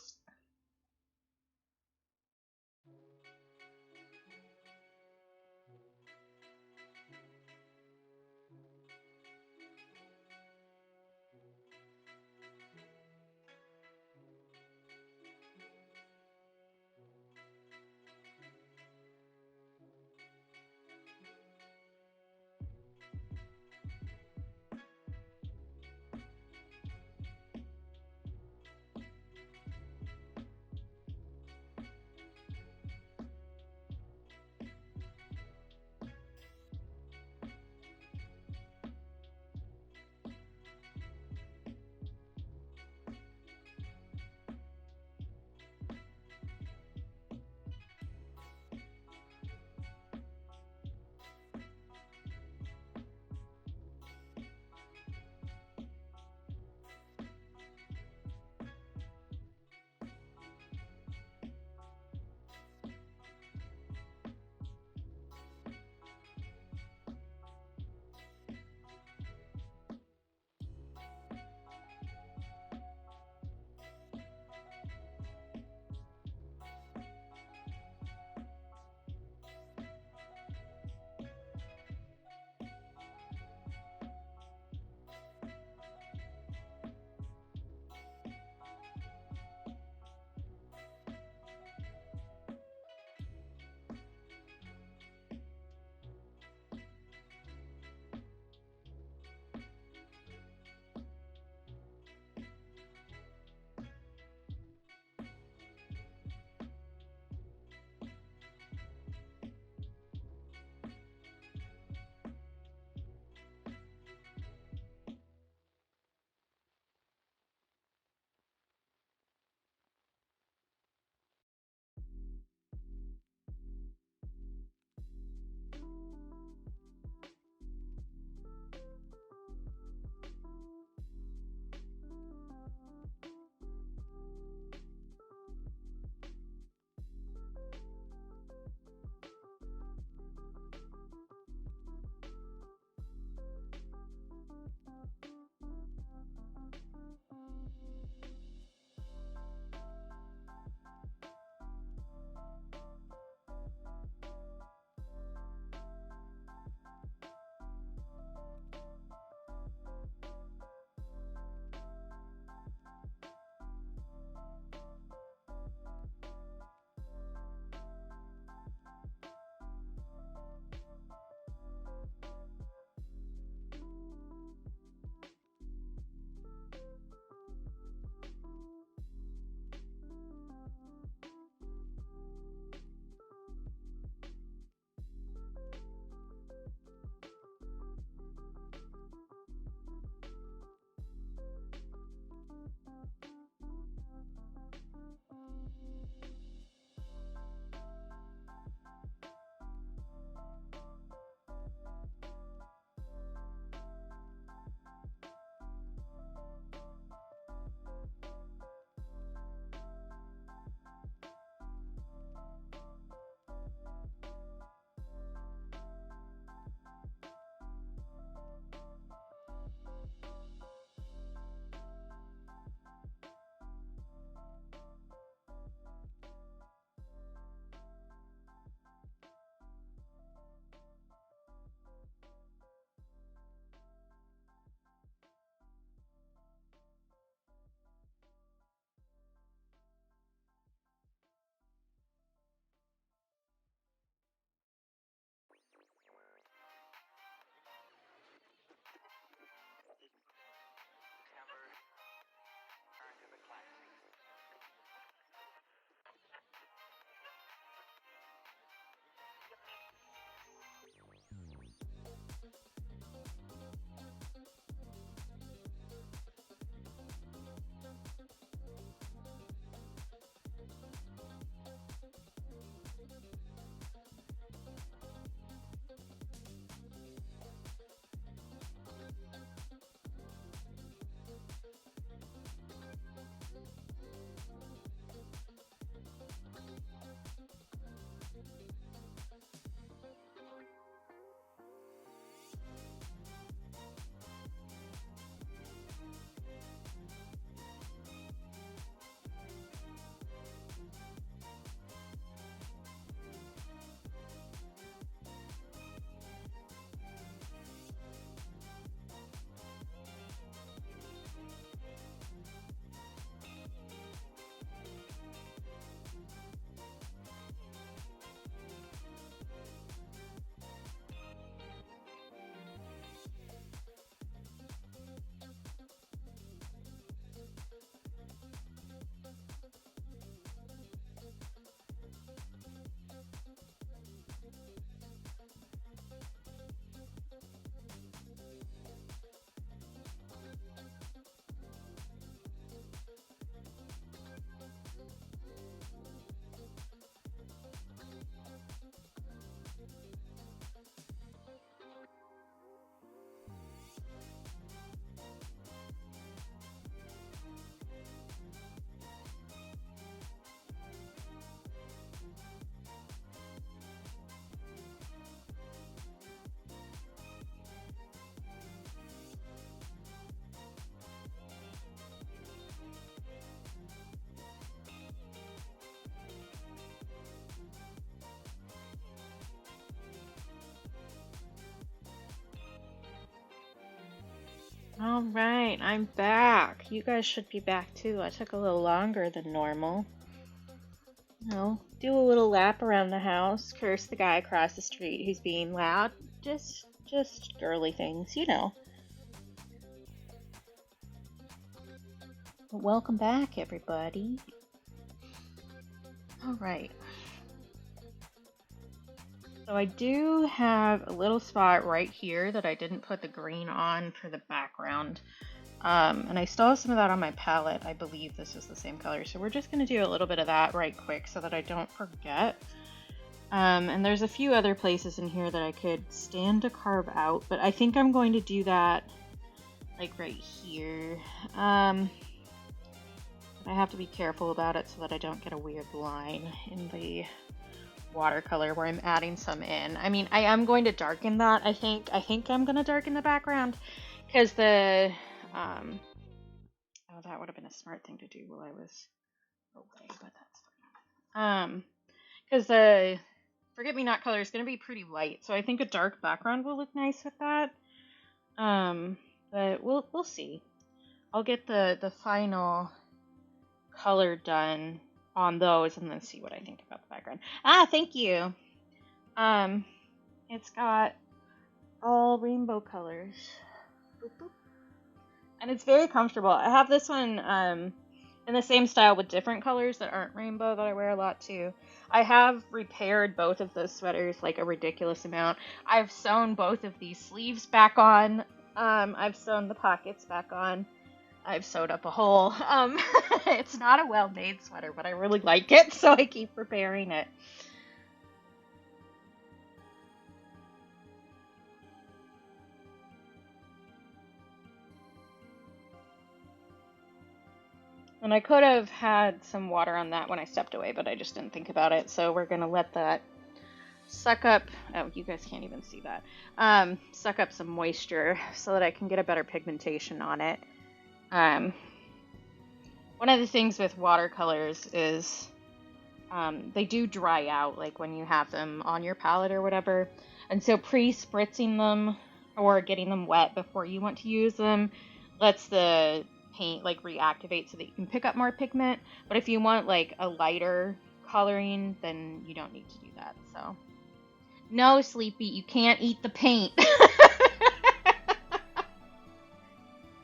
A: All right, I'm back. You guys should be back too. I took a little longer than normal. Do a little lap around the house, curse the guy across the street who's being loud. Just girly things, you know. But welcome back, everybody. All right. So I do have a little spot right here that I didn't put the green on for the background. And I still have some of that on my palette. I believe this is the same color. So we're just going to do a little bit of that right quick so that I don't forget. And there's a few other places in here that I could stand to carve out, but I think I'm going to do that like right here. I have to be careful about it so that I don't get a weird line in the watercolor where I'm adding some in. I mean, I am going to darken that. I think I'm going to darken the background because the oh, that would have been a smart thing to do while I was away, but that's fine. Because the Forget-Me-Not color is going to be pretty light, so I think a dark background will look nice with that. But we'll see. I'll get the final color done on those and then see what I think about the background. Thank you. It's got all rainbow colors. Boop, boop. And it's very comfortable. I have this one in the same style with different colors that aren't rainbow that I wear a lot too. I have repaired both of those sweaters like a ridiculous amount. I've sewn both of these sleeves back on. I've sewn the pockets back on. I've sewed up a hole. It's not a well-made sweater, but I really like it, so I keep repairing it. And I could have had some water on that when I stepped away, but I just didn't think about it, so we're going to let that suck up, oh, you guys can't even see that, suck up some moisture so that I can get a better pigmentation on it. One of the things with watercolors is they do dry out, like when you have them on your palette or whatever. And so pre-spritzing them or getting them wet before you want to use them lets the paint like reactivate so that you can pick up more pigment. But if you want like a lighter coloring, then you don't need to do that. So no, Sleepy, you can't eat the paint.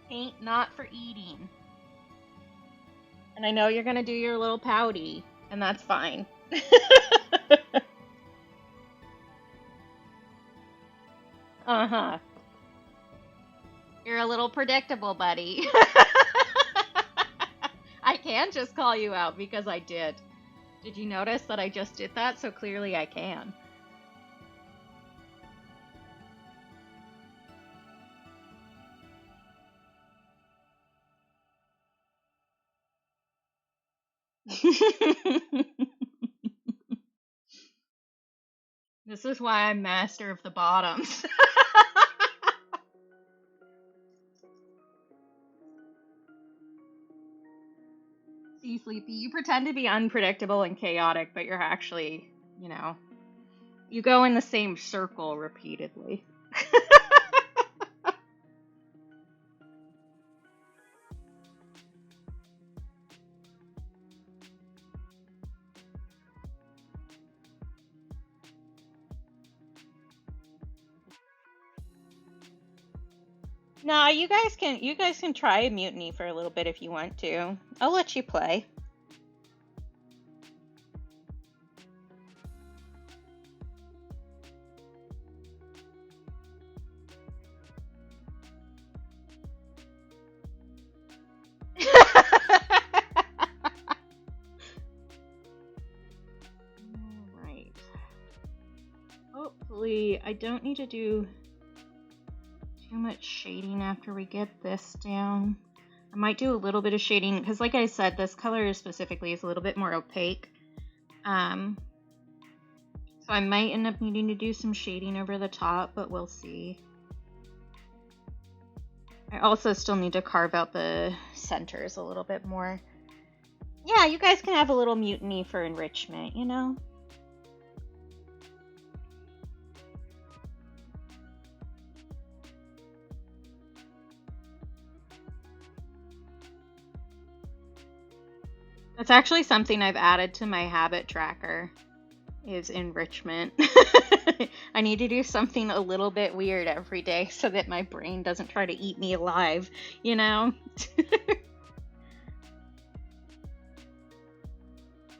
A: Paint not for eating. And I know you're gonna do your little pouty, and that's fine. Uh-huh. You're a little predictable, buddy. I can just call you out because I did. Did you notice that I just did that? So clearly I can. This is why I'm master of the bottoms. See, Sleepy, you pretend to be unpredictable and chaotic, but you're actually, you know, you go in the same circle repeatedly. No, you guys can try a mutiny for a little bit if you want to. I'll let you play. Alright. Hopefully, I don't need to do too much shading after we get this down. I might do a little bit of shading because, like I said, this color specifically is a little bit more opaque. So I might end up needing to do some shading over the top, but we'll see. I also still need to carve out the centers a little bit more. Yeah, you guys can have a little mutiny for enrichment, you know? It's actually something I've added to my habit tracker, is enrichment. I need to do something a little bit weird every day so that my brain doesn't try to eat me alive, you know?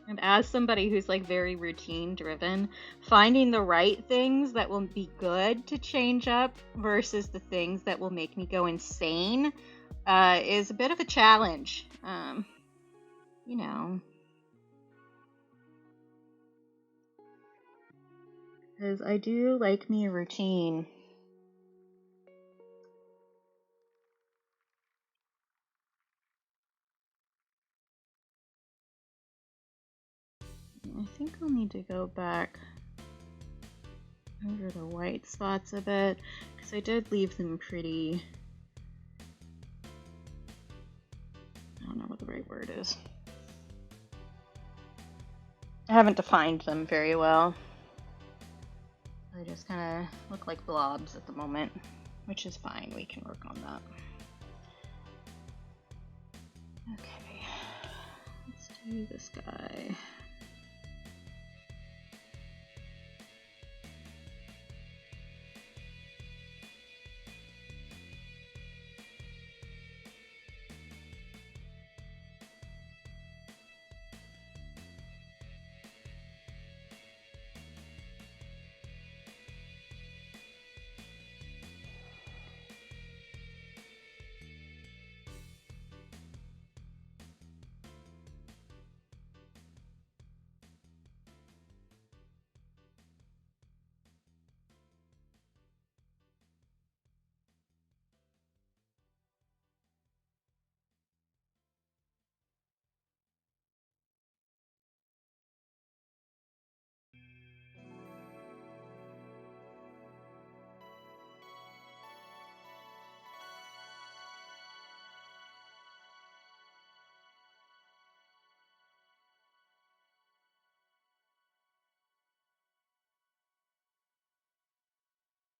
A: And as somebody who's like very routine driven, finding the right things that will be good to change up versus the things that will make me go insane is a bit of a challenge. You know, because I do like me a routine. I think I'll need to go back over the white spots a bit, because I did leave them pretty... I don't know what the right word is. I haven't defined them very well. They just kind of look like blobs at the moment, which is fine. We can work on that. Okay, let's do this guy.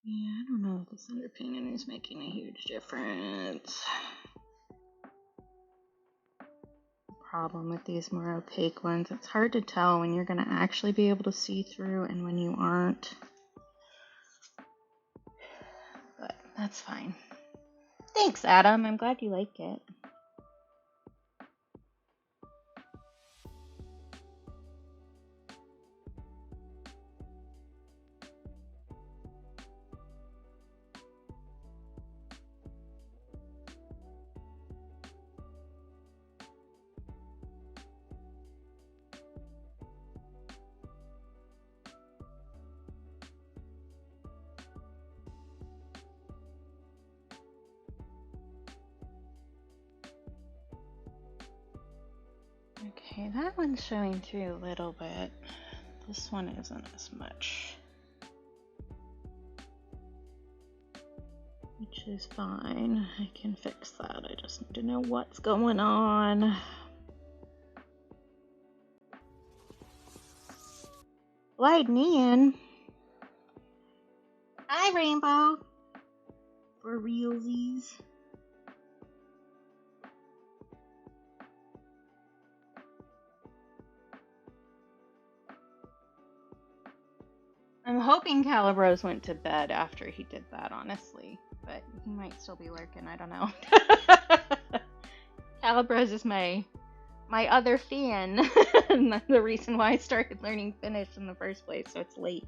A: Yeah, I don't know if this underpainting is making a huge difference. The problem with these more opaque ones, it's hard to tell when you're going to actually be able to see through and when you aren't. But that's fine. Thanks, Adam. I'm glad you like it. Okay, that one's showing through a little bit. This one isn't as much. Which is fine. I can fix that. I just need to know what's going on. Gliding in. Hi, Rainbow. For realsies. I'm hoping Calibros went to bed after he did that, honestly. But he might still be lurking, I don't know. Calibros is my other fan. And the reason why I started learning Finnish in the first place, so it's late.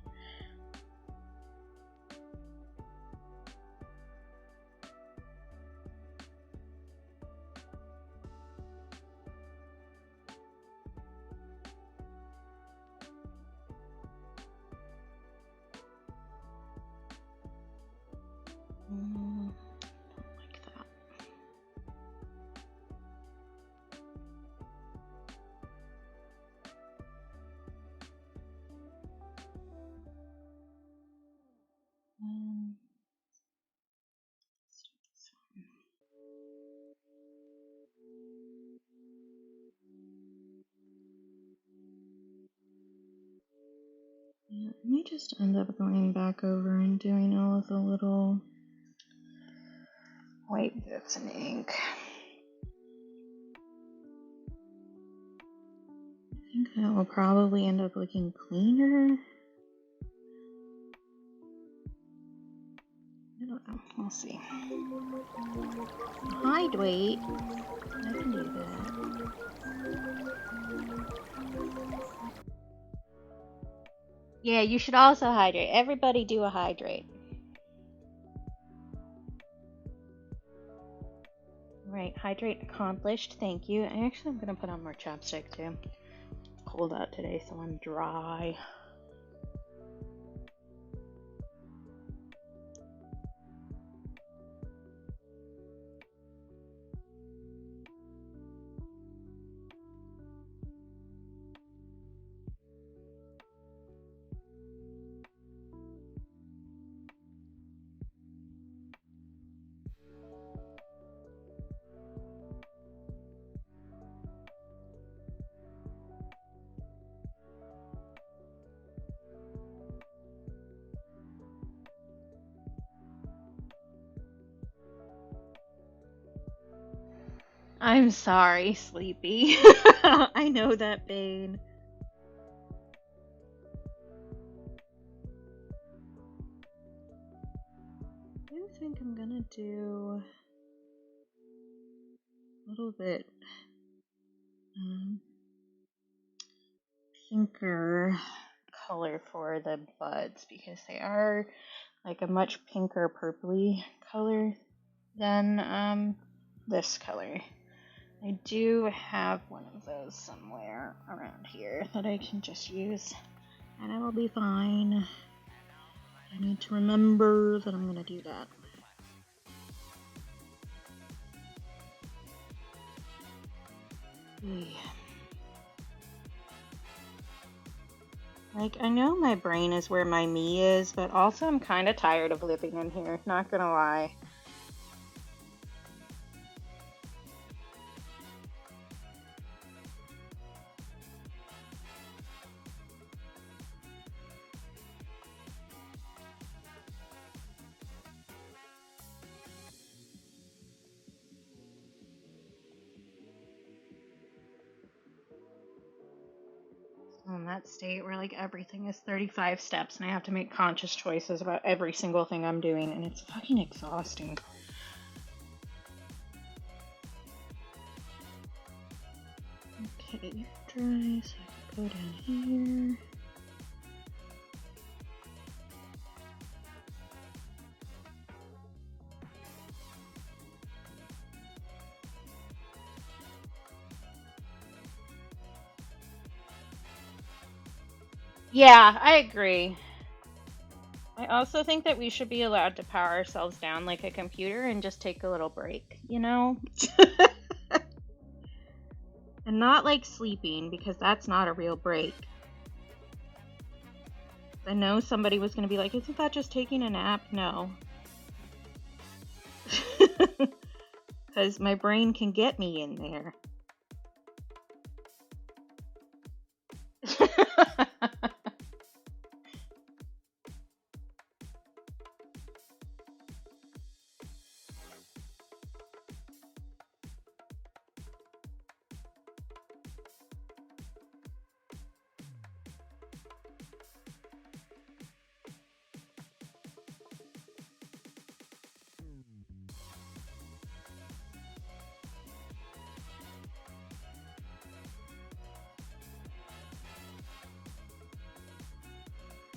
A: Don't like that. Let's do this one. Yeah, I may just end up going back over and doing all of the little white bits in ink. think that will probably end up looking cleaner. I don't know. We'll see. Hydrate. I can do that. Yeah, you should also hydrate. Everybody do a hydrate. Right, hydrate accomplished. Thank you. And actually, I'm going to put on more chapstick too. It's cold out today, so I'm dry. I'm sorry, Sleepy. I know that pain. I think I'm gonna do a little bit pinker color for the buds because they are like a much pinker purpley color than this color. I do have one of those somewhere around here that I can just use and I will be fine. I need to remember that I'm gonna do that. Like, I know my brain is where my me is, but also I'm kind of tired of living in here, not gonna lie. In that state where like everything is 35 steps and I have to make conscious choices about every single thing I'm doing and it's fucking exhausting. Okay, dry, so I can go down here. Yeah, I agree. I also think that we should be allowed to power ourselves down like a computer and just take a little break, you know? And not like sleeping, because that's not a real break. I know somebody was going to be like, isn't that just taking a nap? No. Because my brain can get me in there.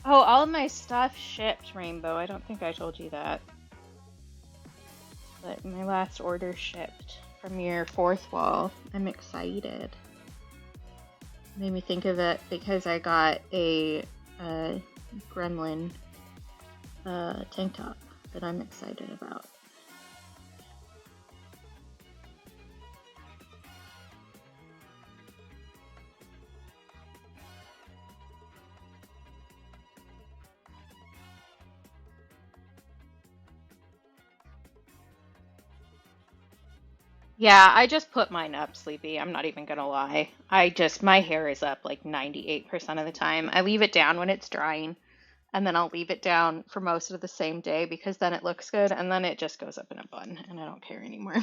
A: Oh, all of my stuff shipped, Rainbow. I don't think I told you that. But my last order shipped from your fourth wall. I'm excited. Made me think of it because I got a Gremlin tank top that I'm excited about. Yeah, I just put mine up, Sleepy. I'm not even gonna lie. My hair is up like 98% of the time. I leave it down when it's drying, and then I'll leave it down for most of the same day because then it looks good, and then it just goes up in a bun, and I don't care anymore.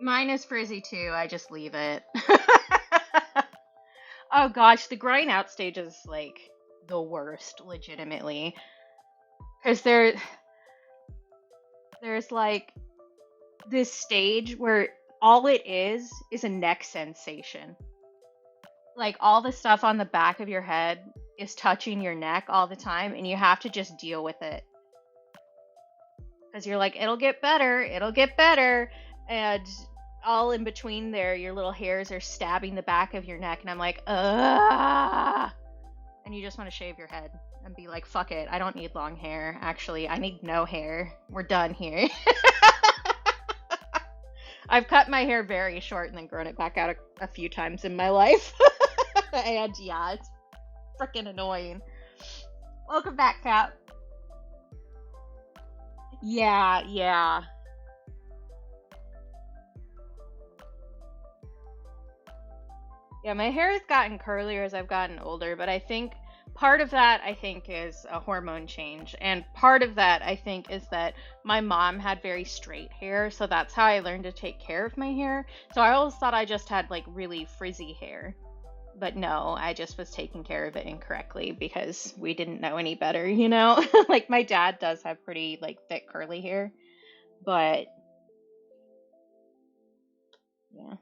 A: Mine is frizzy too. I just leave it. Oh gosh, the growing out stage is like the worst, legitimately. Because there's like this stage where all it is a neck sensation. Like all the stuff on the back of your head is touching your neck all the time, and you have to just deal with it. Because you're like, it'll get better, it'll get better. And all in between there, your little hairs are stabbing the back of your neck, and I'm like, ugh. And you just want to shave your head and be like, fuck it, I don't need long hair. Actually, I need no hair. We're done here. I've cut my hair very short and then grown it back out a few times in my life. And yeah, it's freaking annoying. Welcome back, Cap. Yeah, yeah. Yeah, my hair has gotten curlier as I've gotten older, but I think part of that, I think, is a hormone change. And part of that, I think, is that my mom had very straight hair, so that's how I learned to take care of my hair. So I always thought I just had, like, really frizzy hair. But no, I just was taking care of it incorrectly because we didn't know any better, you know? Like, my dad does have pretty, like, thick curly hair, but yeah.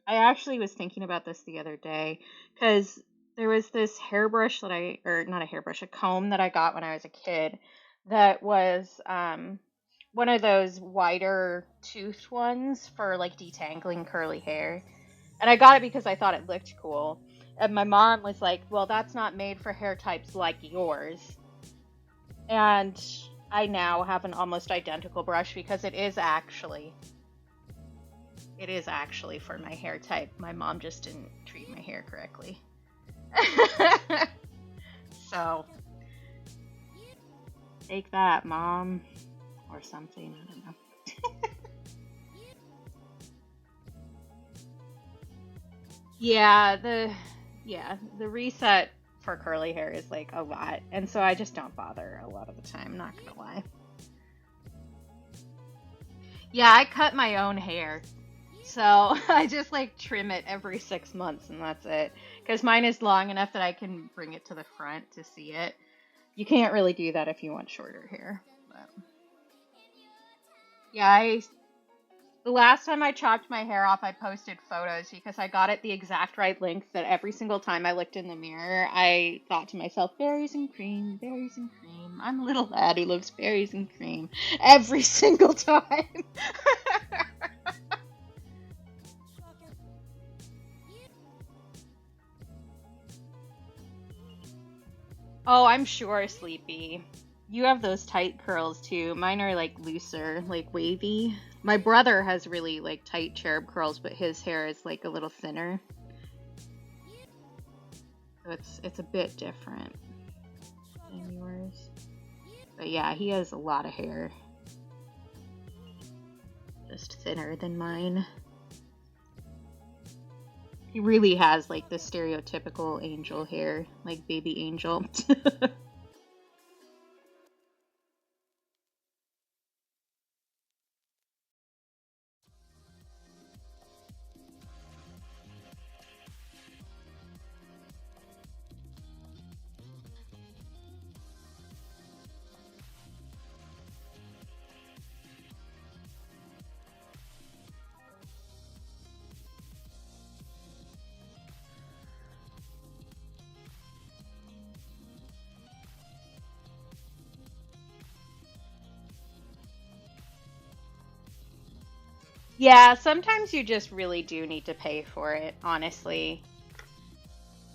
A: I actually was thinking about this the other day because there was this hairbrush or not a hairbrush, a comb that I got when I was a kid that was one of those wider toothed ones for like detangling curly hair. And I got it because I thought it looked cool. And my mom was like, well, that's not made for hair types like yours. And I now have an almost identical brush because it is actually for my hair type. My mom just didn't treat my hair correctly. So, take that, Mom. Or something, I don't know. Yeah, the reset for curly hair is like a lot. And so I just don't bother a lot of the time, not gonna lie. Yeah, I cut my own hair. So I just like trim it every 6 months and that's it. Because mine is long enough that I can bring it to the front to see it. You can't really do that if you want shorter hair. But yeah, the last time I chopped my hair off, I posted photos because I got it the exact right length that every single time I looked in the mirror, I thought to myself, berries and cream, berries and cream. I'm a little lad who loves berries and cream every single time. Oh, I'm sure, Sleepy. You have those tight curls too. Mine are like looser, like wavy. My brother has really like tight cherub curls, but his hair is like a little thinner. So it's a bit different than yours. But yeah, he has a lot of hair. Just thinner than mine. He really has like the stereotypical angel hair, like baby angel. Yeah, sometimes you just really do need to pay for it, honestly.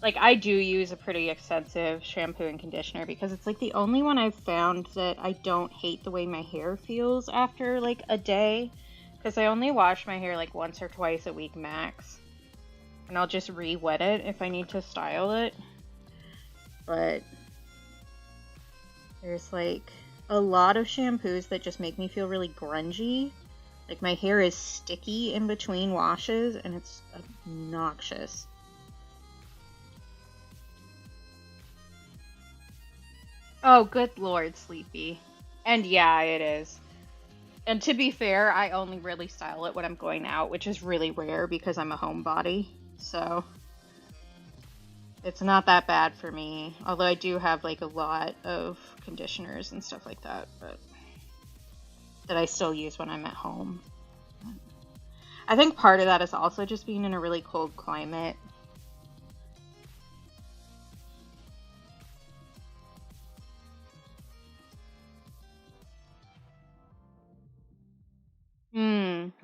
A: Like, I do use a pretty expensive shampoo and conditioner because it's like the only one I've found that I don't hate the way my hair feels after like a day. Because I only wash my hair like once or twice a week max. And I'll just re-wet it if I need to style it. But there's like a lot of shampoos that just make me feel really grungy. Like my hair is sticky in between washes and it's obnoxious. Oh, good lord, Sleepy. And yeah, it is. And to be fair, I only really style it when I'm going out, which is really rare because I'm a homebody. So it's not that bad for me. Although I do have like a lot of conditioners and stuff like that, but that I still use when I'm at home. I think part of that is also just being in a really cold climate.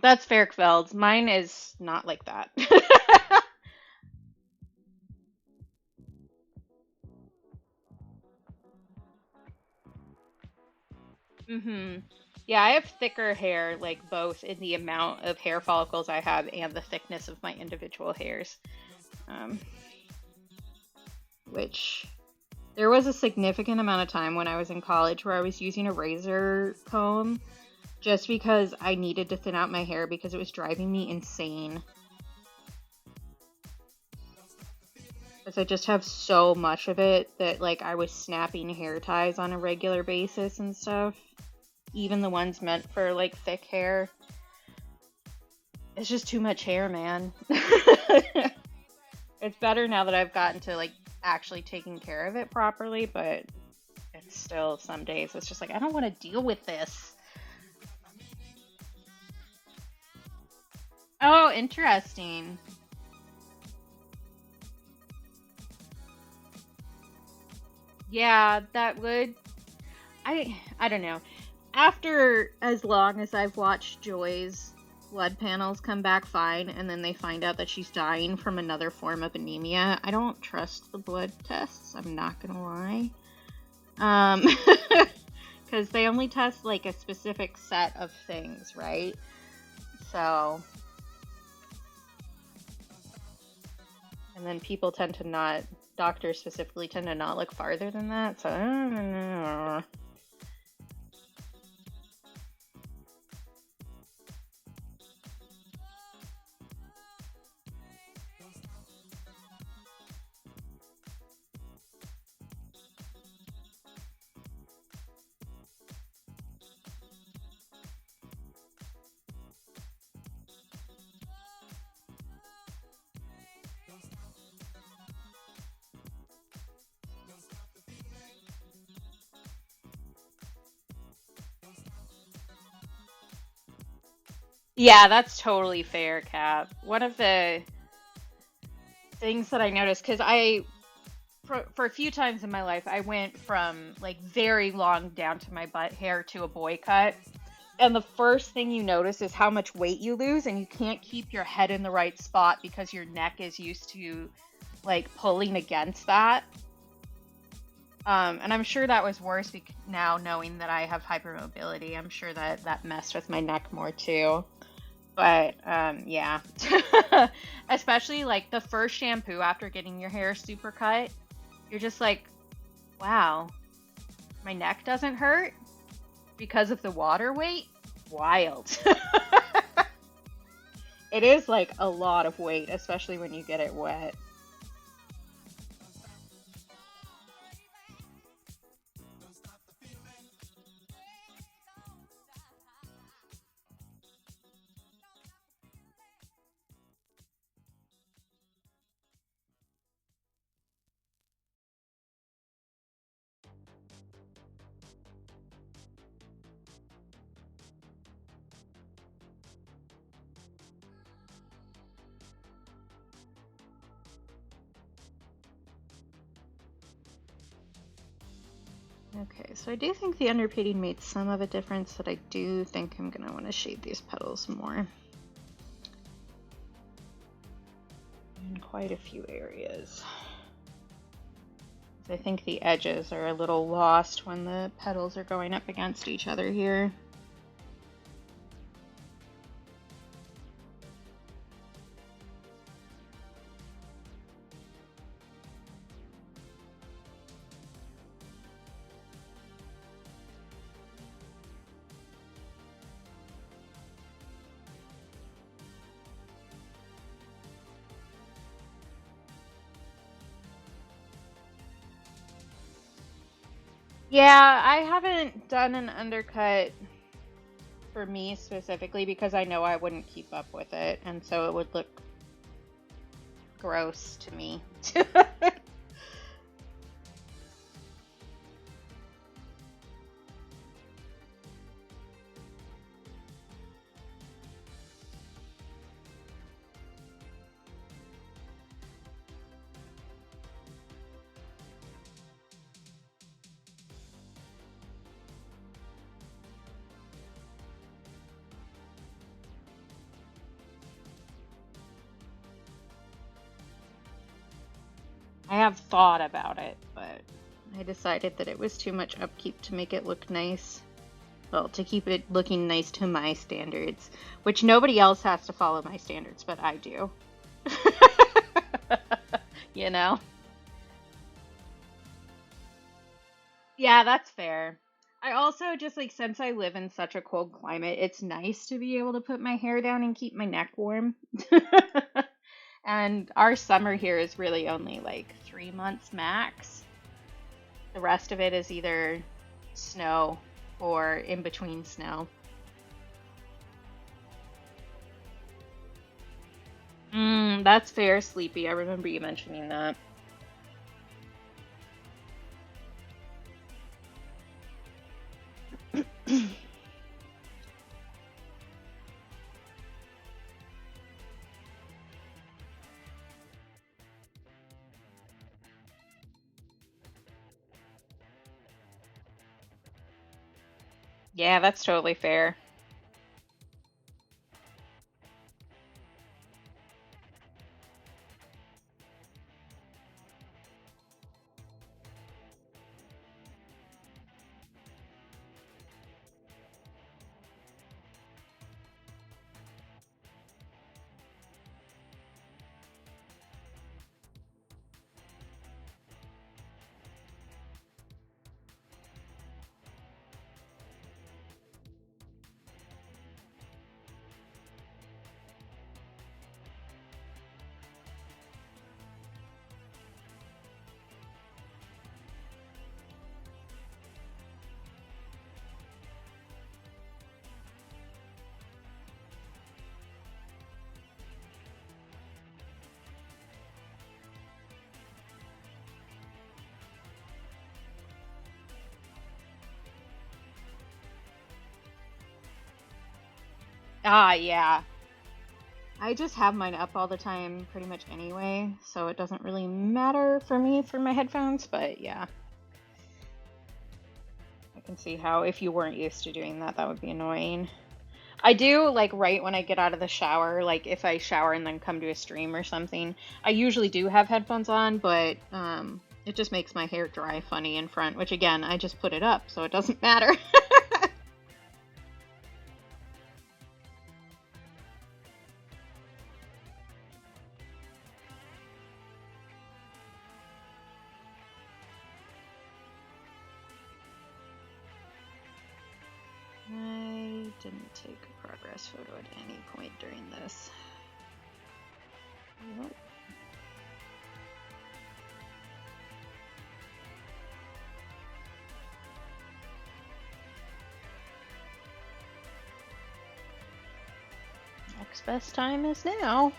A: That's Ferkfeld's. Mine is not like that. Yeah, I have thicker hair, like both in the amount of hair follicles I have and the thickness of my individual hairs. Um, which there was a significant amount of time when I was in college where I was using a razor comb just because I needed to thin out my hair because it was driving me insane. Because I just have so much of it that like I was snapping hair ties on a regular basis and stuff. Even the ones meant for like thick hair. It's just too much hair, man. It's better now that I've gotten to like actually taking care of it properly, but it's still some days it's just like I don't want to deal with this. Oh, interesting. Yeah, that would I don't know. After as long as I've watched Joy's blood panels come back fine and then they find out that she's dying from another form of anemia, I don't trust the blood tests, I'm not gonna lie. Because they only test like a specific set of things, right? So, and then people tend to not, doctors specifically tend to not look farther than that, so I don't know. Yeah, that's totally fair, Cap. One of the things that I noticed, because for a few times in my life, I went from like very long down to my butt hair to a boy cut. And the first thing you notice is how much weight you lose, and you can't keep your head in the right spot because your neck is used to like pulling against that. And I'm sure that was worse now knowing that I have hypermobility. I'm sure that that messed with my neck more too. But yeah, especially like the first shampoo after getting your hair super cut, you're just like, wow, my neck doesn't hurt because of the water weight? Wild. It is like a lot of weight, especially when you get it wet. Okay, so I do think the underpainting made some of a difference, but I do think I'm going to want to shade these petals more. In quite a few areas. I think the edges are a little lost when the petals are going up against each other here. Yeah, I haven't done an undercut for me specifically because I know I wouldn't keep up with it, and so it would look gross to me. I have thought about it, but I decided that it was too much upkeep to make it look nice. Well, to keep it looking nice to my standards, which nobody else has to follow my standards, but I do. You know? Yeah, that's fair. I also just like since I live in such a cold climate, it's nice to be able to put my hair down and keep my neck warm. And our summer here is really only like 3 months max. The rest of it is either snow or in between snow. That's fair, Sleepy. I remember you mentioning that. Yeah, that's totally fair. Ah, yeah. I just have mine up all the time pretty much anyway, so it doesn't really matter for me for my headphones, but yeah, I can see how if you weren't used to doing that, that would be annoying. I do, like, right when I get out of the shower, like, if I shower and then come to a stream or something, I usually do have headphones on, but it just makes my hair dry funny in front, which again, I just put it up, so it doesn't matter. I didn't take a progress photo at any point during this. Nope. Next best time is now.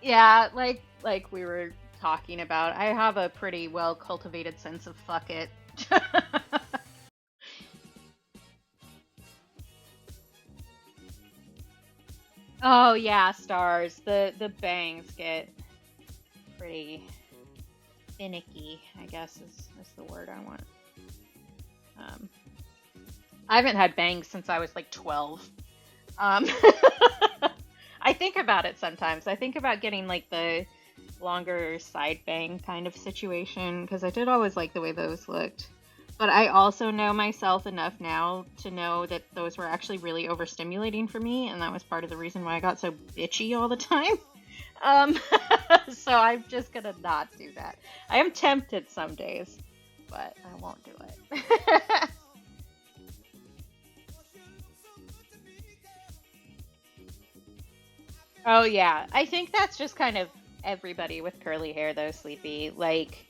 A: Yeah, like we were talking about, I have a pretty well cultivated sense of fuck it. Oh yeah, stars. The bangs get pretty finicky, I guess is the word I want. Um, I haven't had bangs since I was like 12. Um, I think about it sometimes. I think about getting like the longer side bang kind of situation because I did always like the way those looked. But I also know myself enough now to know that those were actually really overstimulating for me, and that was part of the reason why I got so bitchy all the time. Um, so I'm just gonna not do that. I am tempted some days, but I won't do it. Oh yeah, I think that's just kind of everybody with curly hair though, Sleepy. Like,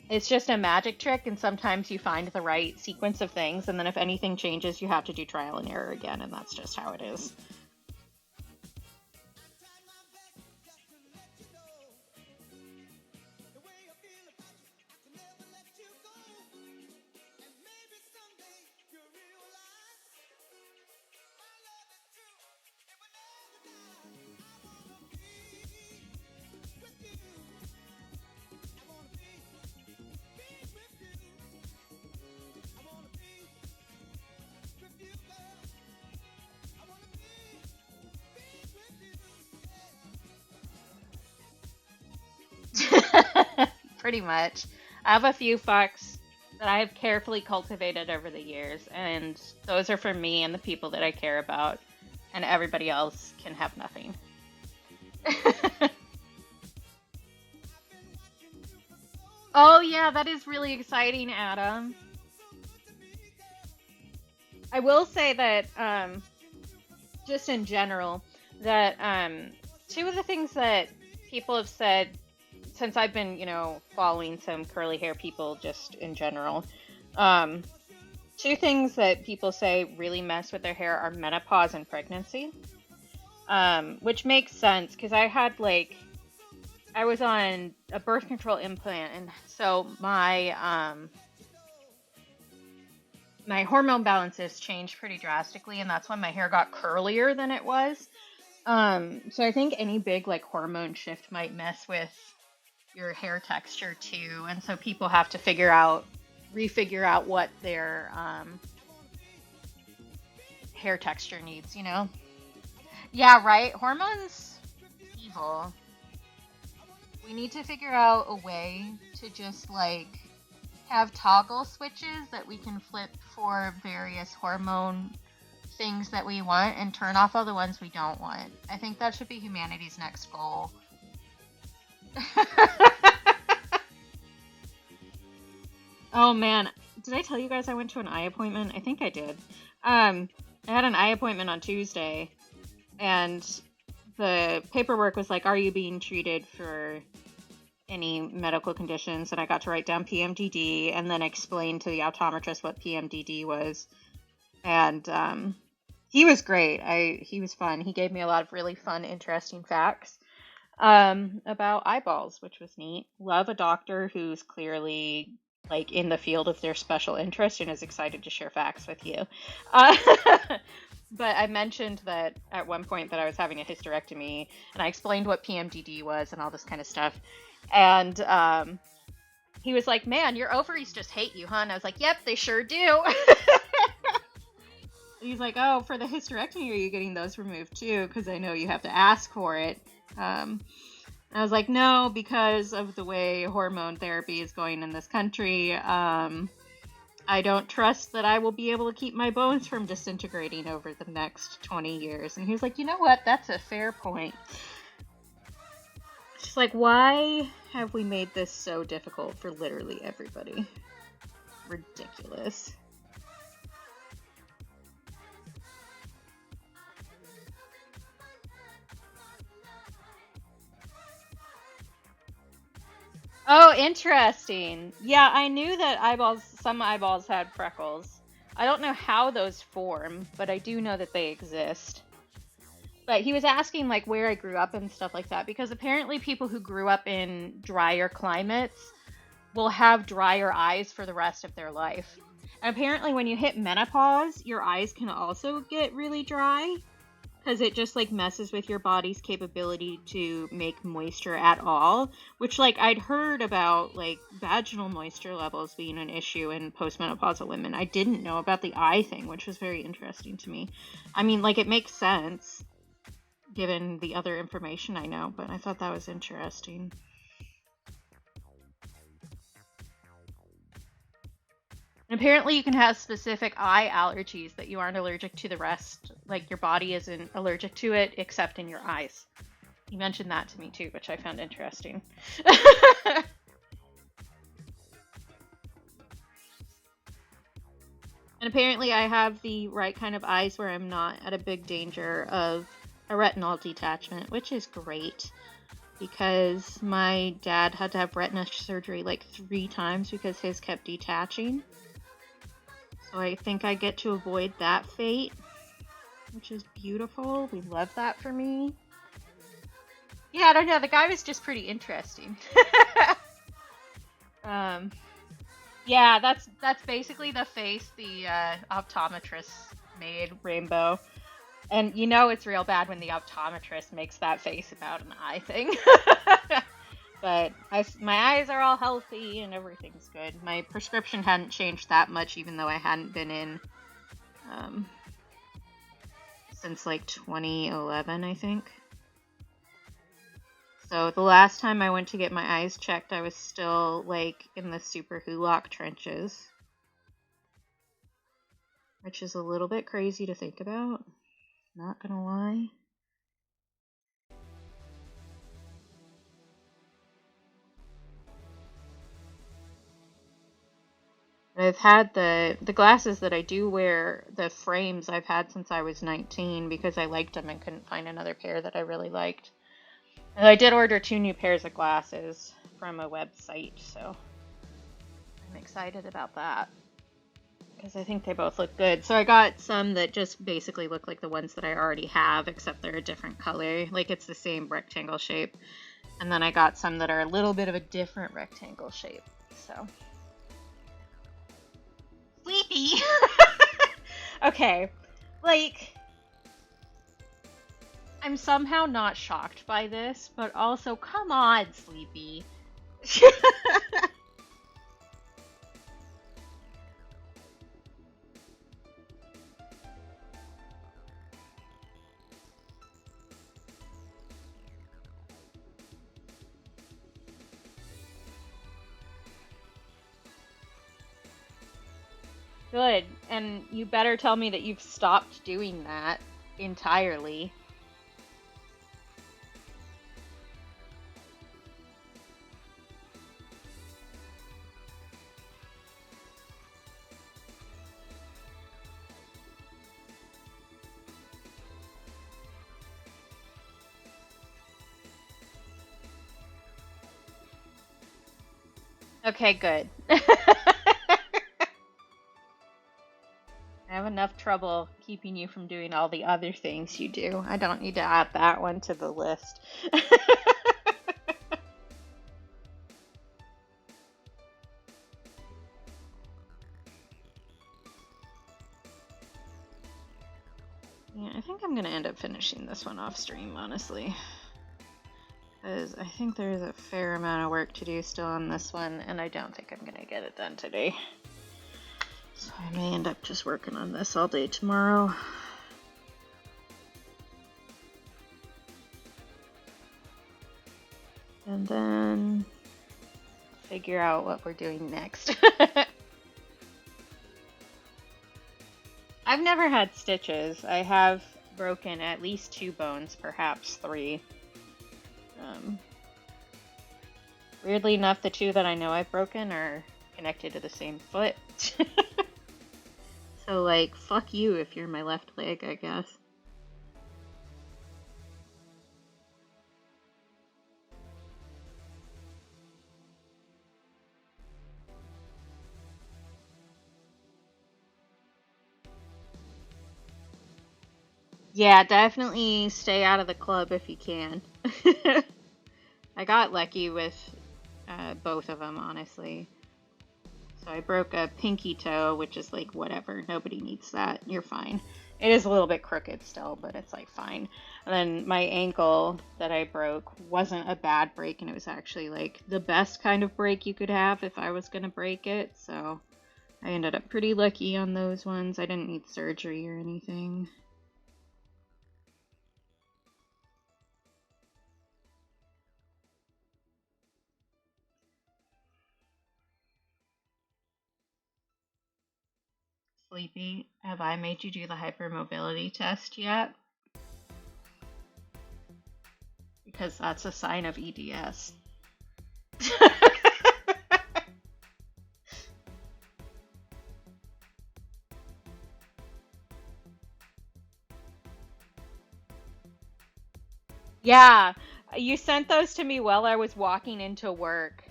A: it's just a magic trick, and sometimes you find the right sequence of things, and then if anything changes, you have to do trial and error again, and that's just how it is. Pretty much. I have a few fucks that I have carefully cultivated over the years, and those are for me and the people that I care about, and everybody else can have nothing. Oh yeah, that is really exciting, Adam. I will say that, just in general, that two of the things that people have said since I've been, following some curly hair people just in general, um, two things that people say really mess with their hair are menopause and pregnancy, which makes sense because I was on a birth control implant, and so my hormone balances changed pretty drastically, and that's when my hair got curlier than it was. So I think any big like hormone shift might mess with your hair texture too, and so people have to refigure out what their hair texture needs, Yeah, right? Hormones, evil. We need to figure out a way to just like have toggle switches that we can flip for various hormone things that we want and turn off all the ones we don't want. I think that should be humanity's next goal. Oh man, did I tell you guys I went to an eye appointment? I think I did. I had an eye appointment on Tuesday, and the paperwork was like, are you being treated for any medical conditions? And I got to write down PMDD and then explain to the optometrist what PMDD was. And he was great. He was fun. He gave me a lot of really fun, interesting facts about eyeballs, which was neat. Love a doctor who's clearly like in the field of their special interest and is excited to share facts with you. But I mentioned that at one point that I was having a hysterectomy, and I explained what PMDD was and all this kind of stuff. And he was like, man, your ovaries just hate you, huh? And I was like, yep, they sure do. He's like, oh, for the hysterectomy, are you getting those removed too? Because I know you have to ask for it. I was like, no, because of the way hormone therapy is going in this country, I don't trust that I will be able to keep my bones from disintegrating over the next 20 years. And he was like, you know what? That's a fair point. It's just like, why have we made this so difficult for literally everybody? Ridiculous. Oh, interesting. Yeah, I knew that some eyeballs had freckles. I don't know how those form, but I do know that they exist. But he was asking like where I grew up and stuff like that, because apparently people who grew up in drier climates will have drier eyes for the rest of their life. And apparently when you hit menopause, your eyes can also get really dry, because it just like messes with your body's capability to make moisture at all, which like I'd heard about like vaginal moisture levels being an issue in postmenopausal women. I didn't know about the eye thing, which was very interesting to me. I mean, like, it makes sense given the other information I know, but I thought that was interesting. And apparently you can have specific eye allergies that you aren't allergic to the rest. Like, your body isn't allergic to it except in your eyes. You mentioned that to me too, which I found interesting. And apparently I have the right kind of eyes where I'm not at a big danger of a retinal detachment, which is great. because my dad had to have retina surgery like 3 times because his kept detaching. So I think I get to avoid that fate, which is beautiful. We love that for me. Yeah, I don't know. The guy was just pretty interesting. Yeah, that's basically the face the optometrist made, Rainbow. And you know it's real bad when the optometrist makes that face about an eye thing. But my eyes are all healthy and everything's good. My prescription hadn't changed that much, even though I hadn't been in since like 2011, I think. So the last time I went to get my eyes checked, I was still like in the Super Hulock trenches, which is a little bit crazy to think about. Not gonna lie. I've had the glasses that I do wear, the frames I've had since I was 19 because I liked them and couldn't find another pair that I really liked. And I did order 2 new pairs of glasses from a website, so I'm excited about that because I think they both look good. So I got some that just basically look like the ones that I already have, except they're a different color. Like it's the same rectangle shape. And then I got some that are a little bit of a different rectangle shape. So sleepy. Okay, like I'm somehow not shocked by this, but also come on, Sleepy. Good, and you better tell me that you've stopped doing that entirely. Okay, good. I have enough trouble keeping you from doing all the other things you do. I don't need to add that one to the list. Yeah, I think I'm gonna end up finishing this one off stream, honestly. Because I think there's a fair amount of work to do still on this one, and I don't think I'm gonna get it done today. So I may end up just working on this all day tomorrow. And then figure out what we're doing next. I've never had stitches. I have broken at least 2 bones, perhaps 3. Weirdly enough, the 2 that I know I've broken are connected to the same foot. So, like, fuck you if you're my left leg, I guess. Yeah, definitely stay out of the club if you can. I got lucky with both of them, honestly. So I broke a pinky toe, which is like, whatever, nobody needs that, you're fine. It is a little bit crooked still, but it's like fine. And then my ankle that I broke wasn't a bad break, and it was actually like the best kind of break you could have if I was gonna break it, so I ended up pretty lucky on those ones. I didn't need surgery or anything. Sleepy, have I made you do the hypermobility test yet? Because that's a sign of EDS. Yeah, You sent those to me while I was walking into work.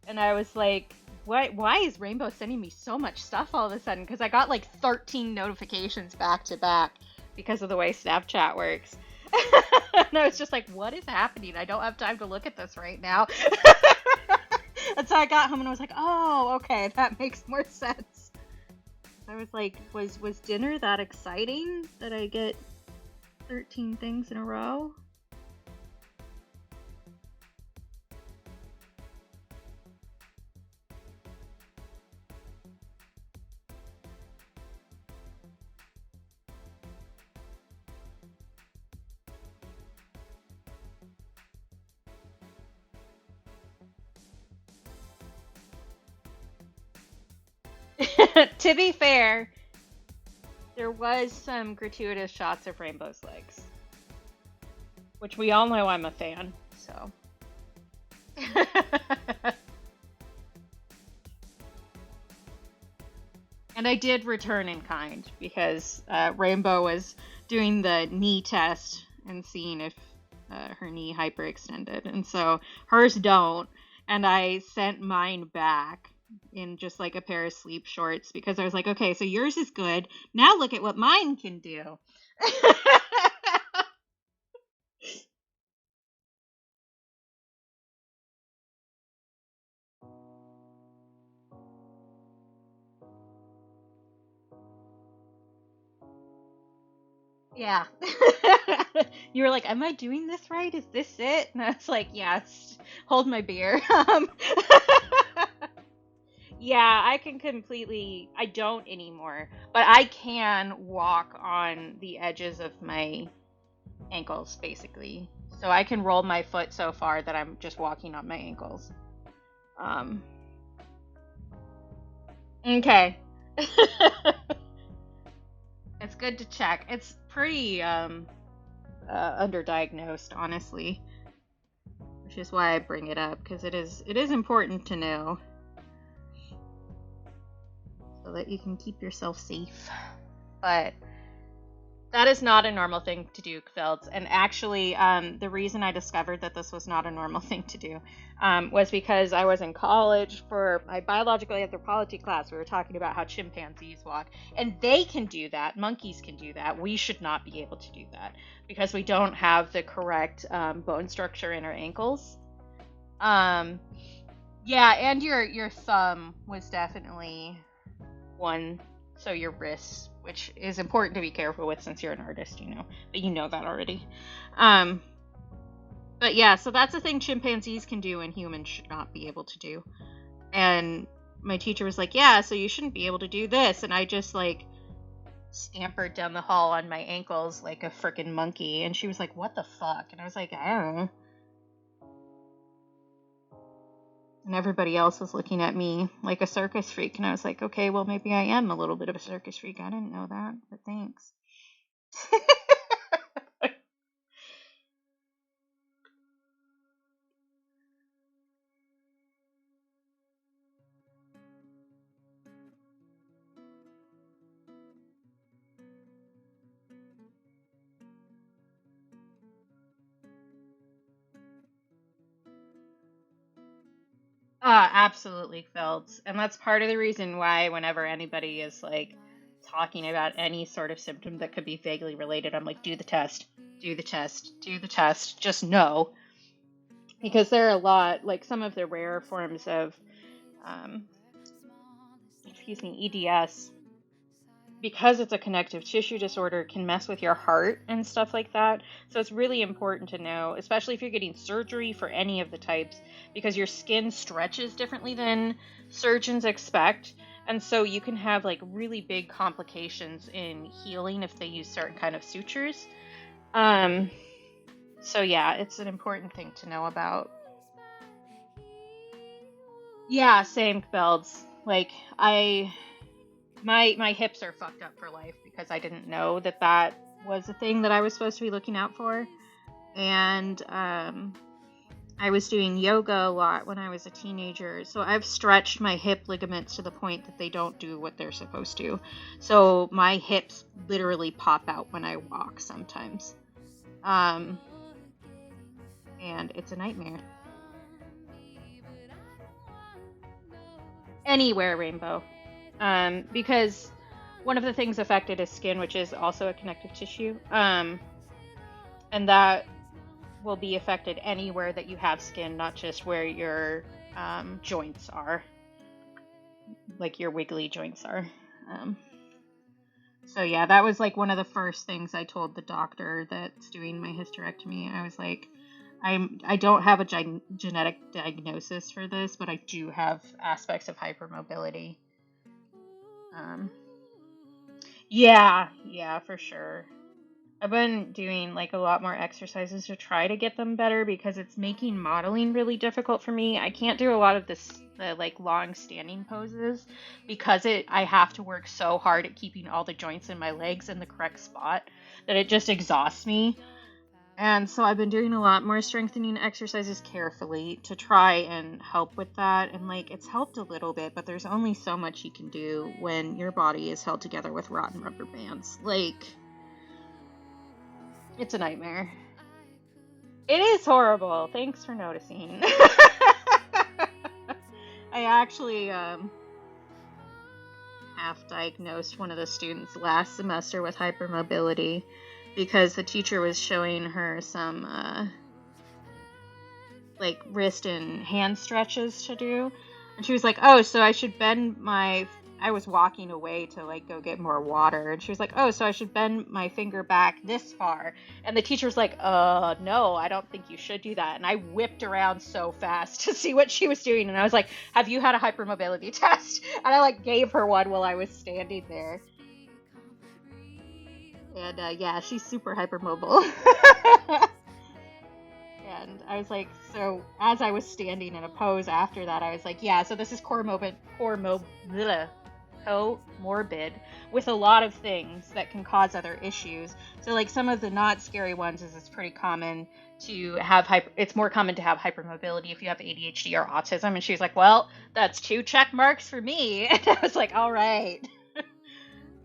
A: And I was like, why is Rainbow sending me so much stuff all of a sudden? Because I got like 13 notifications back to back because of the way Snapchat works. And I was just like, what is happening? I don't have time to look at this right now. And so I got home and I was like, oh, okay, that makes more sense. I was like, was dinner that exciting that I get 13 things in a row? To be fair, there was some gratuitous shots of Rainbow's legs, which we all know I'm a fan, so. And I did return in kind because Rainbow was doing the knee test and seeing if her knee hyperextended, and so hers don't, and I sent mine back in just like a pair of sleep shorts because I was like, okay, so yours is good. Now look at what mine can do. Yeah. You were like, am I doing this right? Is this it? And I was like, yes. Hold my beer. Yeah, I can completely, I don't anymore, but I can walk on the edges of my ankles, basically. So I can roll my foot so far that I'm just walking on my ankles. Okay. It's good to check. It's pretty underdiagnosed, honestly, which is why I bring it up, because it is important to know so that you can keep yourself safe. But that is not a normal thing to do, Kvelds. And actually, the reason I discovered that this was not a normal thing to do was because I was in college for my biological anthropology class. We were talking about how chimpanzees walk, and they can do that. Monkeys can do that. We should not be able to do that because we don't have the correct bone structure in our ankles. Yeah, and your thumb was definitely one, so your wrists, which is important to be careful with since you're an artist, but you know that already. But yeah, so that's a thing chimpanzees can do and humans should not be able to do. And my teacher was like, yeah, so you shouldn't be able to do this. And I just like scampered down the hall on my ankles like a freaking monkey. And she was like, what the fuck? And I was like, I don't know. And everybody else was looking at me like a circus freak. And I was like, okay, well, maybe I am a little bit of a circus freak. I didn't know that, but thanks. Absolutely, Felds. And that's part of the reason why whenever anybody is like talking about any sort of symptom that could be vaguely related, I'm like, do the test, do the test, do the test. Just know. Because there are a lot, like some of the rare forms of, um, EDS, because it's a connective tissue disorder, can mess with your heart and stuff like that. So it's really important to know, especially if you're getting surgery for any of the types, because your skin stretches differently than surgeons expect. And so you can have like really big complications in healing if they use certain kind of sutures. So yeah, it's an important thing to know about. Yeah, same, Belds. Like my hips are fucked up for life because I didn't know that was a thing that I was supposed to be looking out for. And I was doing yoga a lot when I was a teenager, so I've stretched my hip ligaments to the point that they don't do what they're supposed to. So my hips literally pop out when I walk sometimes. and it's a nightmare. Anywhere, Rainbow. Because one of the things affected is skin, which is also a connective tissue. And that will be affected anywhere that you have skin, not just where your joints are, like your wiggly joints are. So yeah, that was like one of the first things I told the doctor that's doing my hysterectomy. I was like, I don't have a genetic diagnosis for this, but I do have aspects of hypermobility. Yeah, for sure. I've been doing like a lot more exercises to try to get them better because it's making modeling really difficult for me. I can't do a lot of the like long standing poses because I have to work so hard at keeping all the joints in my legs in the correct spot that it just exhausts me. And so I've been doing a lot more strengthening exercises carefully to try and help with that. And like it's helped a little bit, but there's only so much you can do when your body is held together with rotten rubber bands. Like, it's a nightmare. It is horrible. Thanks for noticing. I actually half-diagnosed one of the students last semester with hypermobility because the teacher was showing her some like wrist and hand stretches to do. And she was like, oh, so I should bend I was walking away to like go get more water, and she was like, oh, so I should bend my finger back this far. And the teacher was like, no, I don't think you should do that. And I whipped around so fast to see what she was doing, and I was like, have you had a hypermobility test? And I like gave her one while I was standing there. And yeah, she's super hypermobile. And I was like, so as I was standing in a pose after that, I was like, yeah, so this is comorbid with a lot of things that can cause other issues. So like some of the not scary ones is it's pretty common to have it's more common to have hypermobility if you have ADHD or autism. And she was like, well, that's 2 check marks for me. And I was like, all right.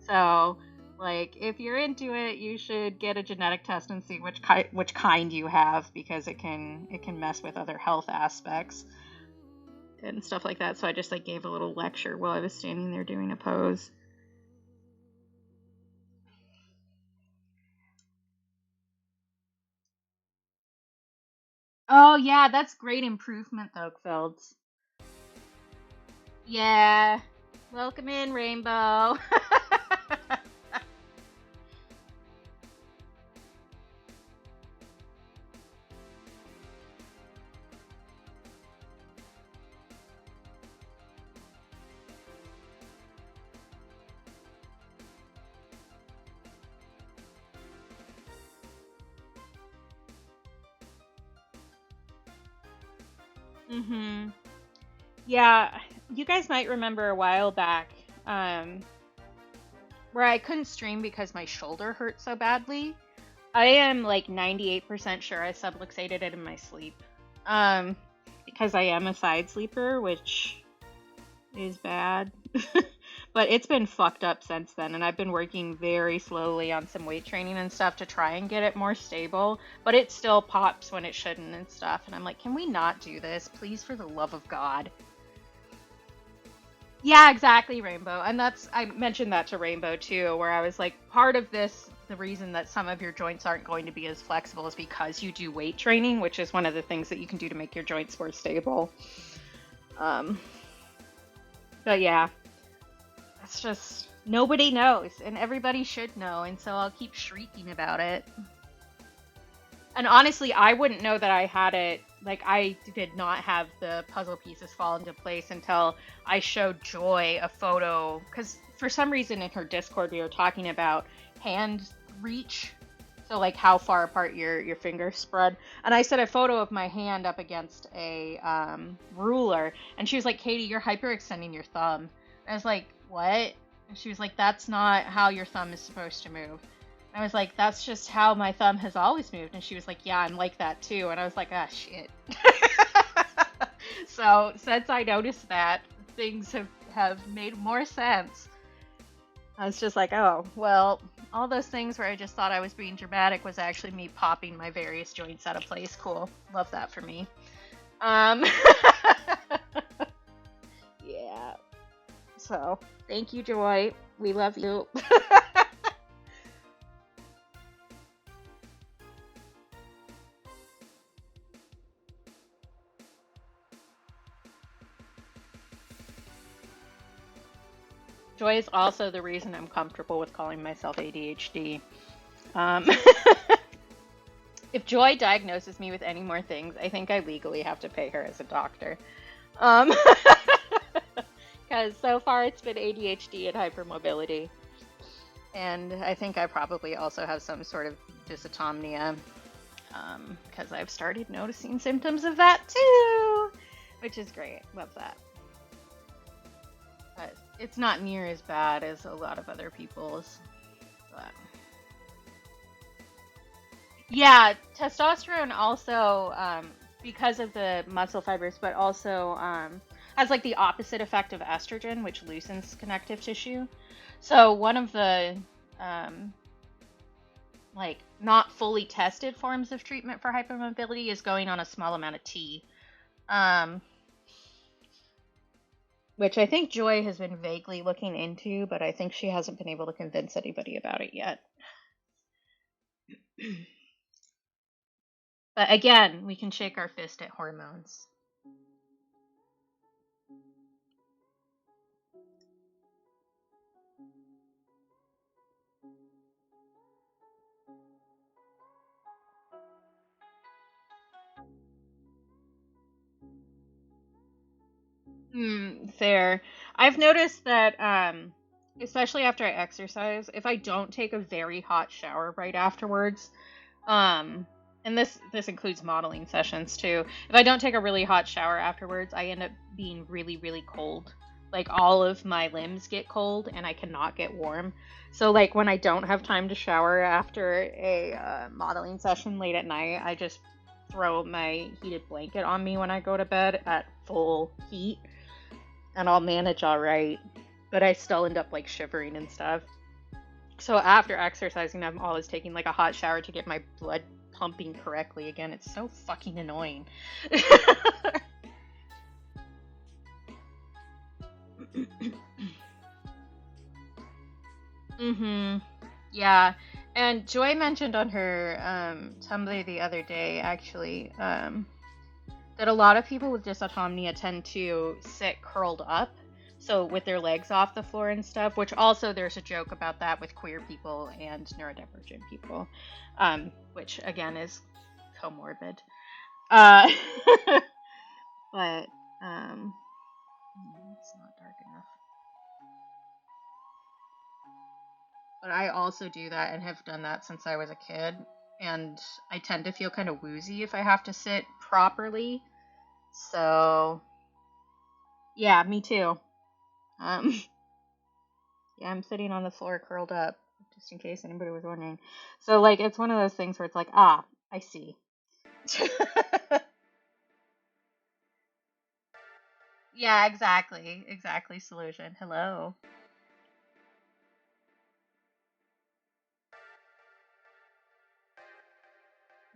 A: So like if you're into it, you should get a genetic test and see which kind you have, because it can mess with other health aspects and stuff like that. So I just like gave a little lecture while I was standing there doing a pose. Oh yeah, that's great improvement though, Felds. Yeah. Welcome in, Rainbow. Mm-hmm. Yeah, you guys might remember a while back, where I couldn't stream because my shoulder hurt so badly. I am like 98% sure I subluxated it in my sleep. Because I am a side sleeper, which is bad. But it's been fucked up since then, and I've been working very slowly on some weight training and stuff to try and get it more stable, but it still pops when it shouldn't and stuff, and I'm like, can we not do this? Please, for the love of God. Yeah, exactly, Rainbow. And I mentioned that to Rainbow too, where I was like, part of this, the reason that some of your joints aren't going to be as flexible is because you do weight training, which is one of the things that you can do to make your joints more stable. But yeah, it's just, nobody knows, and everybody should know, and so I'll keep shrieking about it. And honestly, I wouldn't know that I had it. Like, I did not have the puzzle pieces fall into place until I showed Joy a photo. Because for some reason in her Discord, we were talking about hand reach. So, like, how far apart your fingers spread. And I set a photo of my hand up against a ruler. And she was like, Katie, you're hyperextending your thumb. And I was like, what? And she was like, that's not how your thumb is supposed to move. I was like, that's just how my thumb has always moved. And she was like, yeah, I'm like that too. And I was like, ah, shit. So since I noticed that, things have made more sense. I was just like, oh, well, All those things where I just thought I was being dramatic was actually me popping my various joints out of place. Cool. Love that for me. Yeah. So, thank you, Joy. We love you. Joy is also the reason I'm comfortable with calling myself ADHD. If Joy diagnoses me with any more things, I think I legally have to pay her as a doctor. Because so far it's been ADHD and hypermobility. And I think I probably also have some sort of dysautonomia, because I've started noticing symptoms of that too, which is great. Love that. But it's not near as bad as a lot of other people's. But yeah, testosterone also, because of the muscle fibers, but also has like the opposite effect of estrogen, which loosens connective tissue. So one of the like not fully tested forms of treatment for hypermobility is going on a small amount of tea, which I think Joy has been vaguely looking into, but I think she hasn't been able to convince anybody about it yet. But again, we can shake our fist at hormones. Fair. I've noticed that, especially after I exercise, if I don't take a very hot shower right afterwards, and this includes modeling sessions too. If I don't take a really hot shower afterwards, I end up being really, really cold. Like all of my limbs get cold and I cannot get warm. So like when I don't have time to shower after a modeling session late at night, I just throw my heated blanket on me when I go to bed at full heat, and I'll manage all right. But I still end up like shivering and stuff. So after exercising, I'm always taking like a hot shower to get my blood pumping correctly again. It's so fucking annoying. Yeah. And Joy mentioned on her Tumblr the other day, actually, that a lot of people with dysautonomia tend to sit curled up, so with their legs off the floor and stuff, which also there's a joke about that with queer people and neurodivergent people, which again is comorbid. But it's not dark enough. But I also do that and have done that since I was a kid, and I tend to feel kind of woozy if I have to sit properly. So, yeah, me too. Yeah, I'm sitting on the floor curled up, just in case anybody was wondering. So, like, it's one of those things where it's like, ah, I see. Yeah, exactly. Exactly, solution. Hello.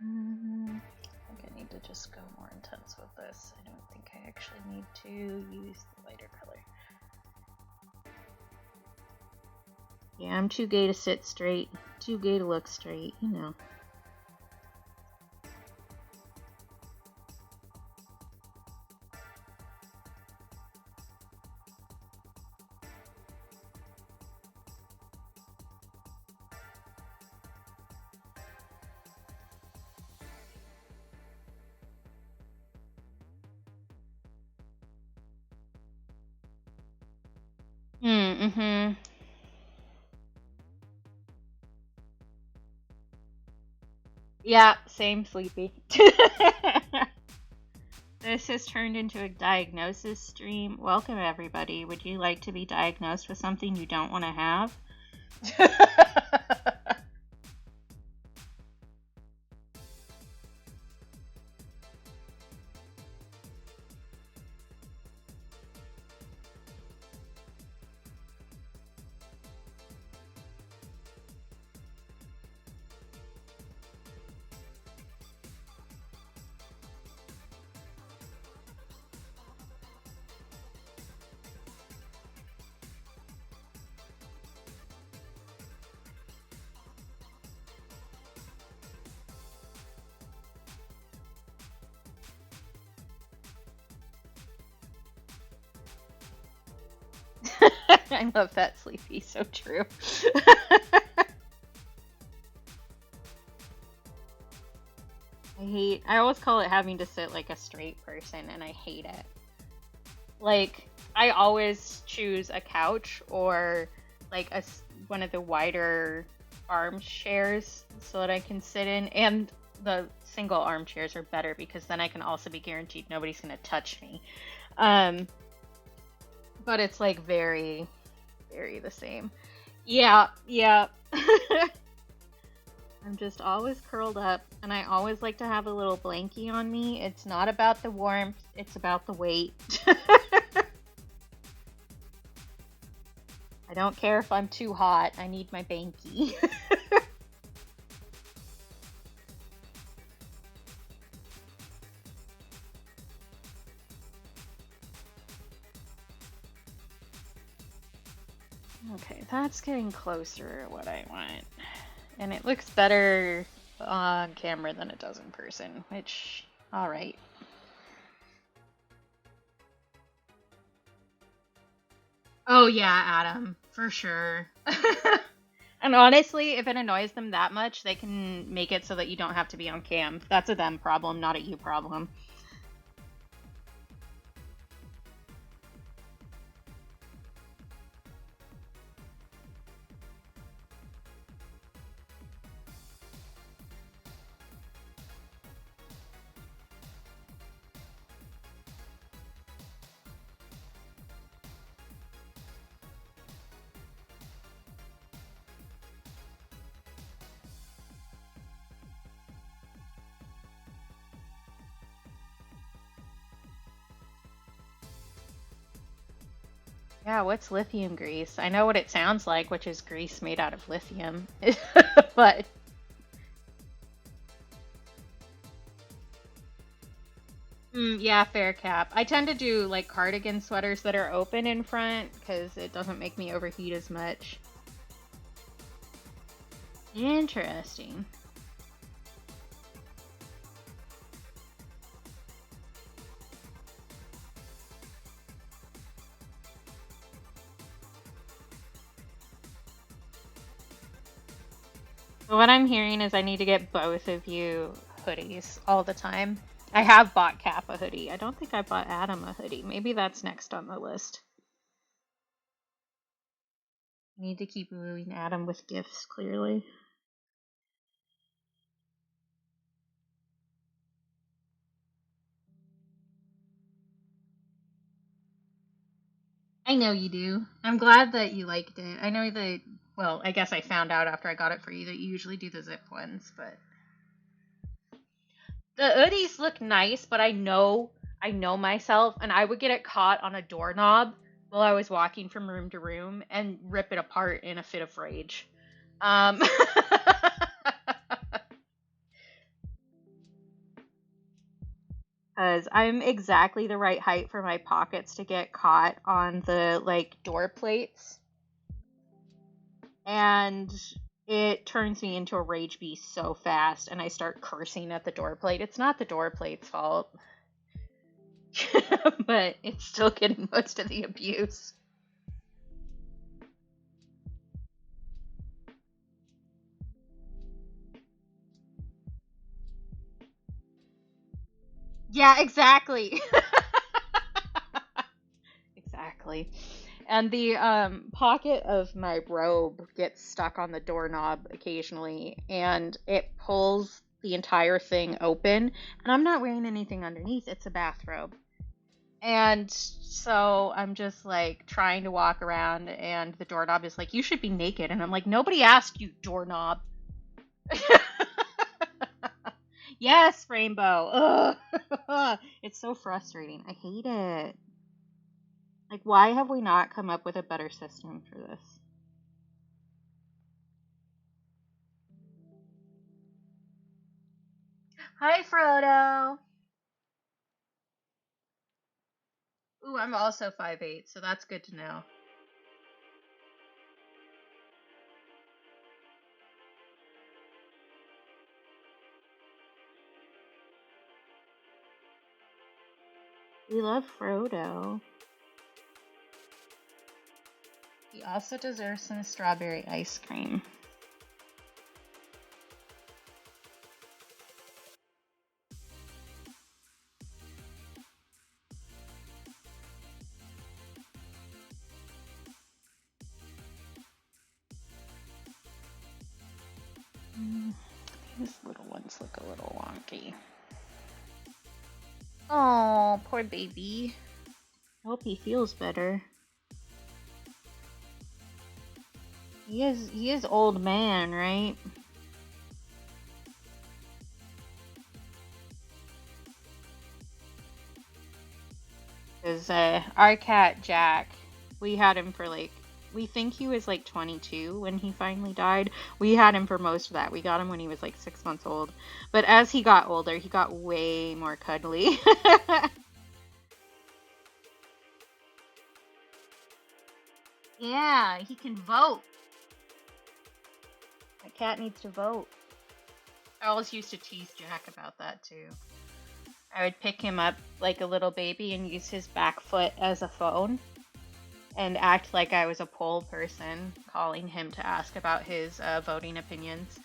A: I think I need to just go more intense with this. I don't think I actually need to use the lighter color. Yeah, I'm too gay to sit straight, too gay to look straight, you know. Mm-hmm. Yeah, same, sleepy. This has turned into a diagnosis stream. Welcome, everybody. Would you like to be diagnosed with something you don't want to have? I love that, Sleepy. So true. I always call it having to sit like a straight person, and I hate it. Like, I always choose a couch or like one of the wider armchairs so that I can sit in, and the single armchairs are better because then I can also be guaranteed nobody's gonna touch me. But it's like very, very the same. Yeah, yeah. I'm just always curled up, and I always like to have a little blankie on me. It's not about the warmth, it's about the weight. I don't care if I'm too hot, I need my banky. Okay, that's getting closer to what I want. And it looks better on camera than it does in person, which, alright. Oh yeah, Adam, for sure. And honestly, if it annoys them that much, they can make it so that you don't have to be on cam. That's a them problem, not a you problem. Yeah, what's lithium grease? I know what it sounds like, which is grease made out of lithium. But yeah, fair cap. I tend to do like cardigan sweaters that are open in front because it doesn't make me overheat as much. Interesting. So what I'm hearing is I need to get both of you hoodies all the time. I have bought Cap a hoodie. I don't think I bought Adam a hoodie. Maybe that's next on the list. I need to keep moving Adam with gifts, clearly. I know you do. I'm glad that you liked it. I know that, well, I guess I found out after I got it for you that you usually do the zip ones, but the hoodies look nice, but I know myself, and I would get it caught on a doorknob while I was walking from room to room and rip it apart in a fit of rage. Because I'm exactly the right height for my pockets to get caught on the, like, door plates. And it turns me into a rage beast so fast, and I start cursing at the door plate. It's not the door plate's fault. But it's still getting most of the abuse. Yeah, exactly. Exactly. And the pocket of my robe gets stuck on the doorknob occasionally, and it pulls the entire thing open. And I'm not wearing anything underneath, it's a bathrobe. And so I'm just like trying to walk around, and the doorknob is like, "You should be naked." And I'm like, "Nobody asked you, doorknob." Yes, Rainbow. Ugh. It's so frustrating. I hate it. Like, why have we not come up with a better system for this? Hi, Frodo. Ooh, I'm also 5'8", so that's good to know. We love Frodo. He also deserves some strawberry ice cream. These little ones look a little wonky. Oh, poor baby. I hope he feels better. He is old man, right? Because our cat Jack, we had him for like, we think he was like 22 when he finally died. We had him for most of that. We got him when he was like 6 months old. But as he got older, he got way more cuddly. Yeah, he can vote. My cat needs to vote. I always used to tease Jack about that too. I would pick him up like a little baby and use his back foot as a phone and act like I was a poll person calling him to ask about his voting opinions.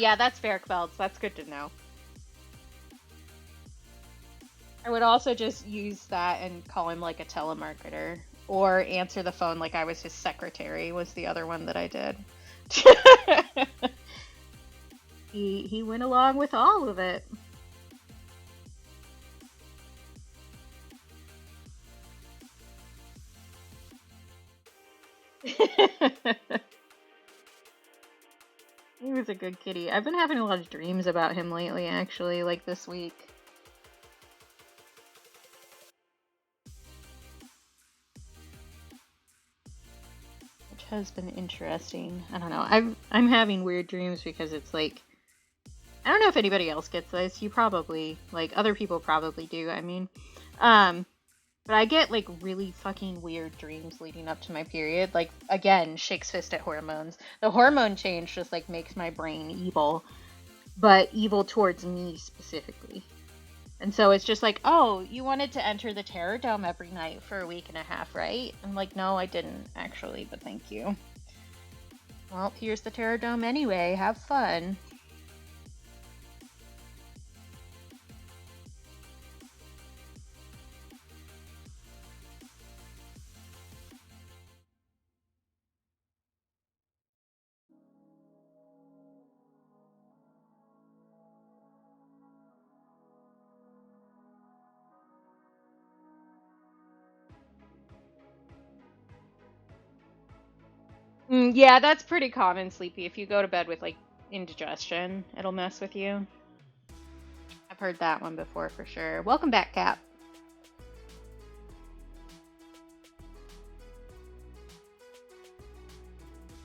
A: Yeah, that's Ferric That's good to know. I would also just use that and call him like a telemarketer or answer the phone like I was his secretary was the other one that I did. He went along with all of it. He was a good kitty. I've been having a lot of dreams about him lately, actually, like this week. Which has been interesting. I don't know. I'm having weird dreams because it's like, I don't know if anybody else gets this. You probably, like, other people probably do, I mean. But I get, like, really fucking weird dreams leading up to my period. Like, again, shakes fist at hormones. The hormone change just, like, makes my brain evil. But evil towards me specifically. And so it's just like, oh, you wanted to enter the Terror Dome every night for a week and a half, right? I'm like, no, I didn't, actually, but thank you. Well, here's the Terror Dome anyway. Have fun. Yeah, that's pretty common, Sleepy. If you go to bed with, like, indigestion, it'll mess with you. I've heard that one before for sure. Welcome back, Cap.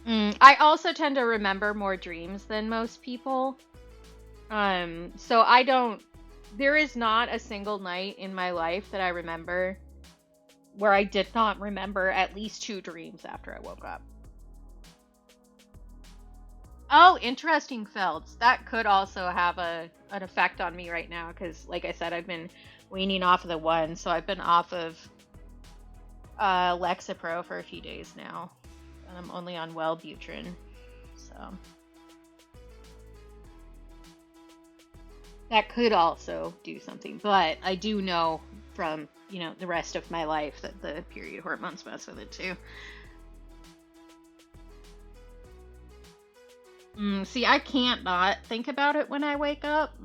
A: I also tend to remember more dreams than most people. So I don't... There is not a single night in my life that I remember where I did not remember at least 2 dreams after I woke up. Oh, interesting, Felds. That could also have an effect on me right now, because, like I said, I've been weaning off of the one, so I've been off of Lexapro for a few days now, and I'm only on Wellbutrin, so that could also do something. But I do know from, you know, the rest of my life that the period hormones mess with it too. See, I can't not think about it when I wake up,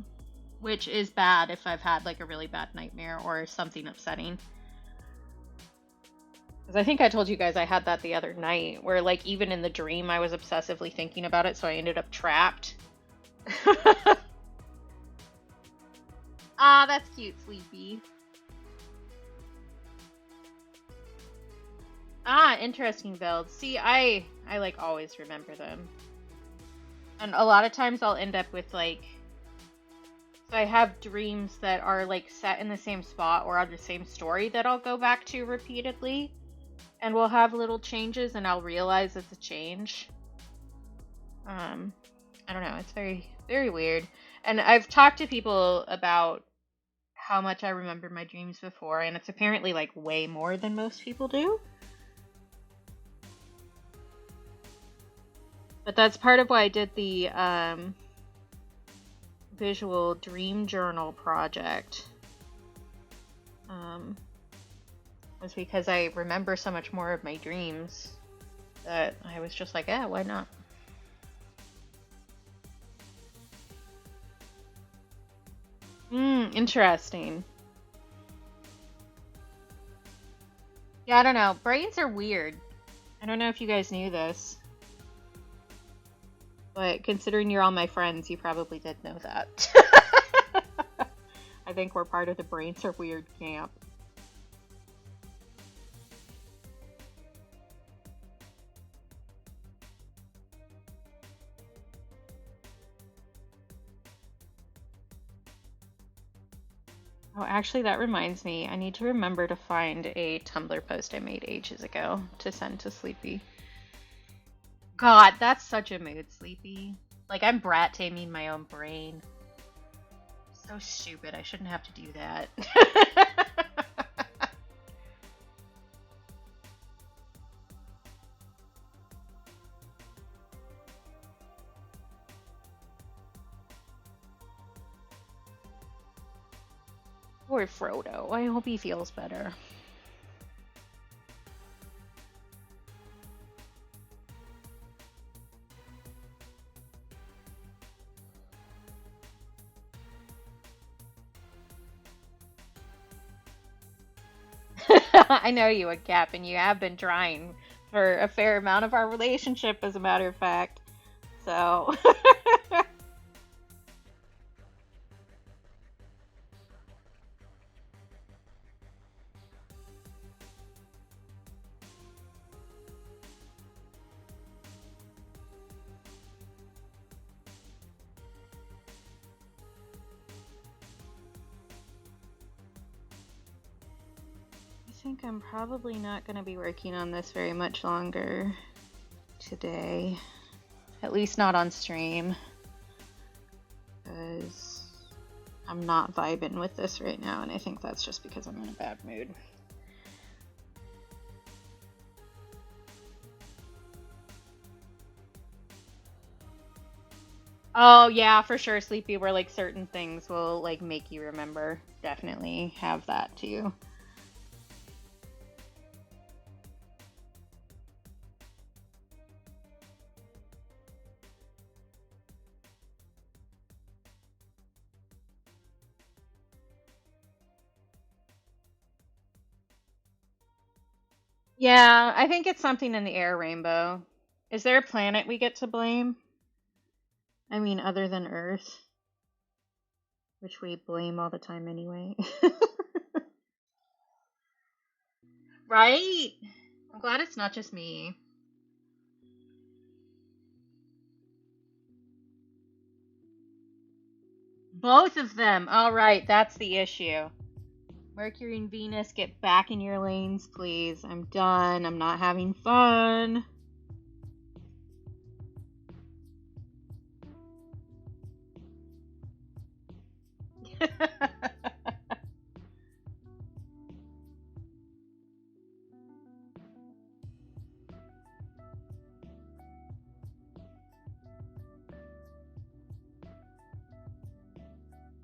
A: which is bad if I've had like a really bad nightmare or something upsetting. Because I think I told you guys I had that the other night, where like even in the dream I was obsessively thinking about it, so I ended up trapped. Ah, that's cute, Sleepy. Ah, interesting build. See, I like always remember them. And a lot of times I'll end up with like, so I have dreams that are like set in the same spot or on the same story that I'll go back to repeatedly. And we'll have little changes and I'll realize it's a change. I don't know. It's very, very weird. And I've talked to people about how much I remember my dreams before, and it's apparently like way more than most people do. But that's part of why I did the visual dream journal project. Was because I remember so much more of my dreams that I was just like, yeah, why not? Interesting. Yeah, I don't know. Brains are weird. I don't know if you guys knew this. But considering you're all my friends, you probably did know that. I think we're part of the brains are weird camp. Oh, actually, that reminds me. I need to remember to find a Tumblr post I made ages ago to send to Sleepy. God, that's such a mood, Sleepy. Like, I'm brat taming my own brain. So stupid. I shouldn't have to do that. Poor Frodo. I hope he feels better. I know you, a Cap, and you have been trying for a fair amount of our relationship, as a matter of fact. So. I think I'm probably not going to be working on this very much longer today. At least not on stream. Because I'm not vibing with this right now, and I think that's just because I'm in a bad mood. Oh yeah, for sure, Sleepy, where like certain things will like make you remember. Definitely have that too. Yeah, I think it's something in the air, Rainbow. Is there a planet we get to blame? I mean, other than Earth, which we blame all the time anyway. Right? I'm glad it's not just me. Both of them. All right, that's the issue. Mercury and Venus, get back in your lanes, please. I'm done. I'm not having fun.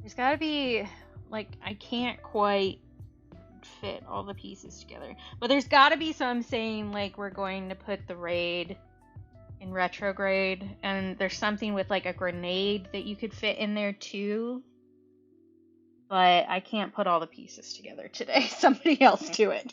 A: There's gotta be, like, I can't quite fit all the pieces together. But there's gotta be some saying, like, we're going to put the raid in retrograde, and there's something with, like, a grenade that you could fit in there, too. But I can't put all the pieces together today. Somebody else do it.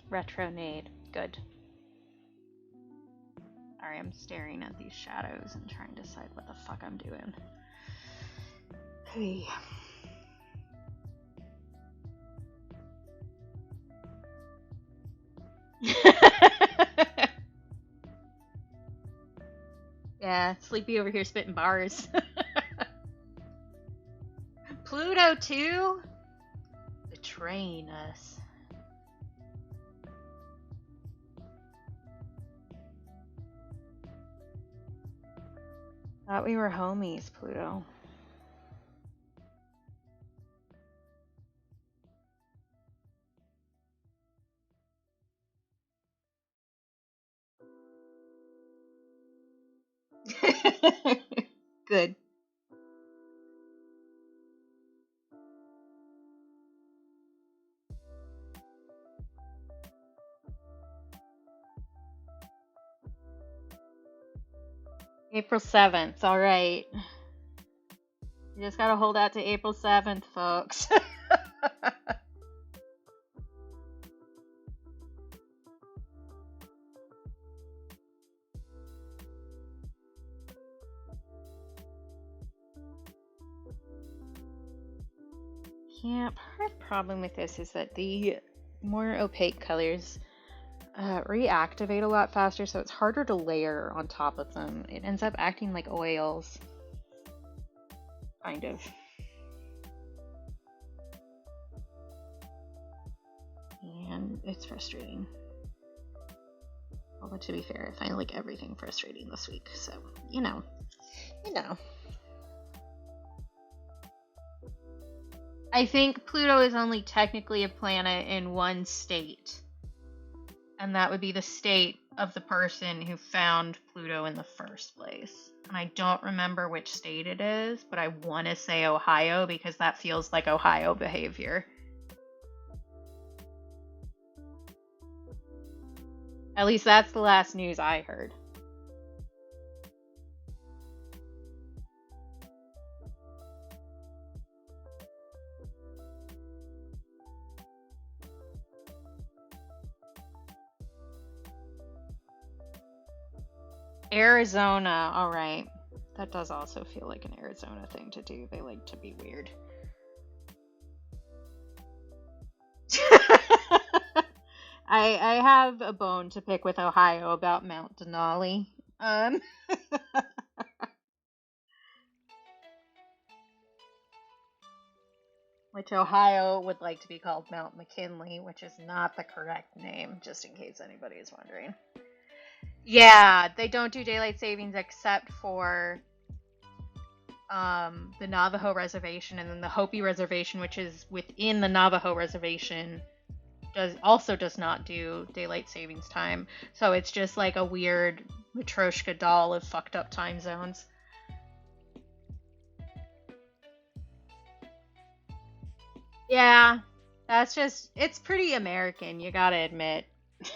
A: Retronade. Good. Sorry, I'm staring at these shadows and trying to decide what the fuck I'm doing. Hey. Yeah, Sleepy over here spitting bars. Pluto too? Betraying us. Thought we were homies, Pluto. Good. April 7th, alright. You just gotta hold out to April 7th, folks. Yeah, part of the problem with this is that the more opaque colors reactivate a lot faster, so it's harder to layer on top of them. It ends up acting like oils. Kind of. And it's frustrating. Although to be fair, I find like everything frustrating this week, so you know. I think Pluto is only technically a planet in one state. And that would be the state of the person who found Pluto in the first place. And I don't remember which state it is, but I want to say Ohio because that feels like Ohio behavior. At least that's the last news I heard. Arizona, alright. That does also feel like an Arizona thing to do. They like to be weird. I have a bone to pick with Ohio about Mount Denali. Which Ohio would like to be called Mount McKinley, which is not the correct name, just in case anybody is wondering. Yeah, they don't do daylight savings except for the Navajo reservation, and then the Hopi reservation, which is within the Navajo reservation, does not do daylight savings time. So it's just like a weird Matryoshka doll of fucked up time zones. Yeah, it's pretty American, you gotta admit.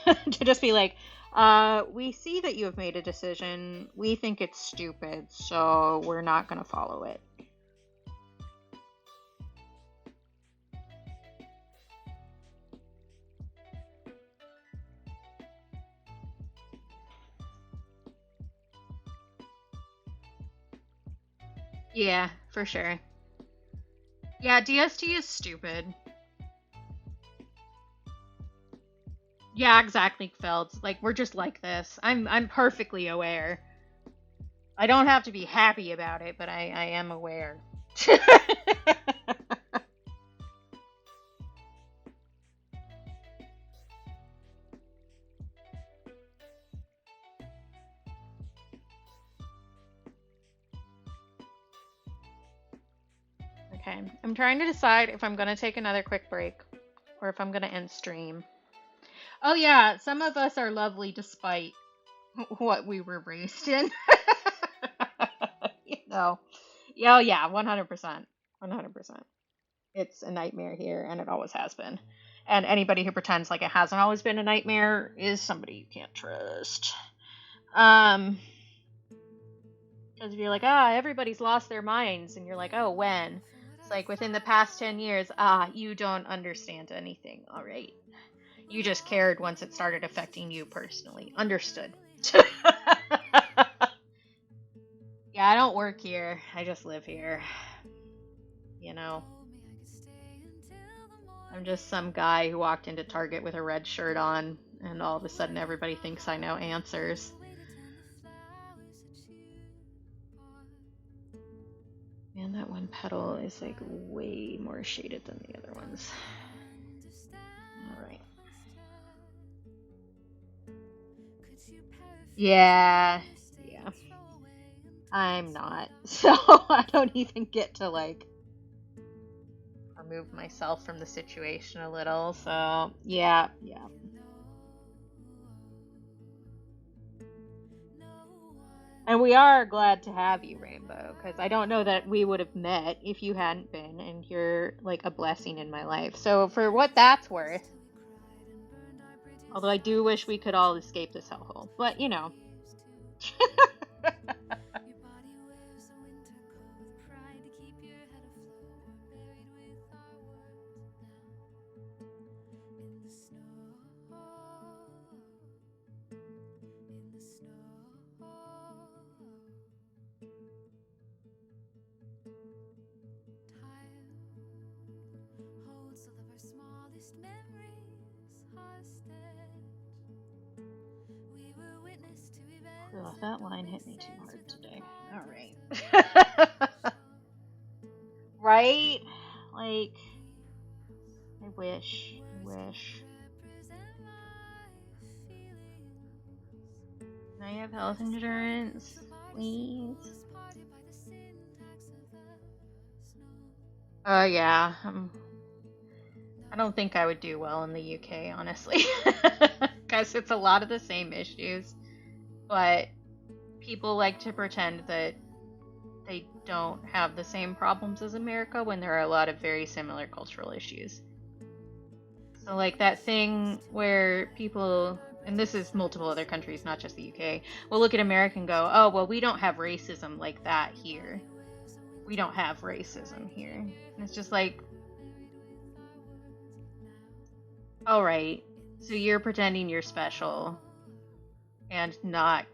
A: To just be like, we see that you have made a decision. We think it's stupid, so we're not gonna follow it. Yeah, for sure. Yeah, DST is stupid. Yeah, exactly, Felds. Like, we're just like this. I'm perfectly aware. I don't have to be happy about it, but I am aware. Okay, I'm trying to decide if I'm gonna take another quick break or if I'm gonna end stream. Oh yeah, some of us are lovely despite what we were raised in. You know. Oh yeah, 100%. 100%. It's a nightmare here, and it always has been. And anybody who pretends like it hasn't always been a nightmare is somebody you can't trust. Because if you're like, everybody's lost their minds, and you're like, oh, when? It's like within the past 10 years, you don't understand anything, alright? You just cared once it started affecting you personally. Understood. Yeah, I don't work here. I just live here. You know. I'm just some guy who walked into Target with a red shirt on and all of a sudden everybody thinks I know answers. Man, that one petal is like way more shaded than the other ones. Alright. Yeah. I'm not. So I don't even get to like remove myself from the situation a little. So yeah. And we are glad to have you, Rainbow, because I don't know that we would have met if you hadn't been, and you're like a blessing in my life. So for what that's worth, although I do wish we could all escape this hellhole, but you know. Oh, that line hit me too hard today. Alright. Right? Like, I wish. Now you have health insurance, please. Yeah. I don't think I would do well in the UK, honestly. Because it's a lot of the same issues. But people like to pretend that they don't have the same problems as America when there are a lot of very similar cultural issues. So like that thing where people, and this is multiple other countries, not just the UK, will look at America and go, oh, well, we don't have racism like that here. We don't have racism here. And it's just like, all right, so you're pretending you're special and not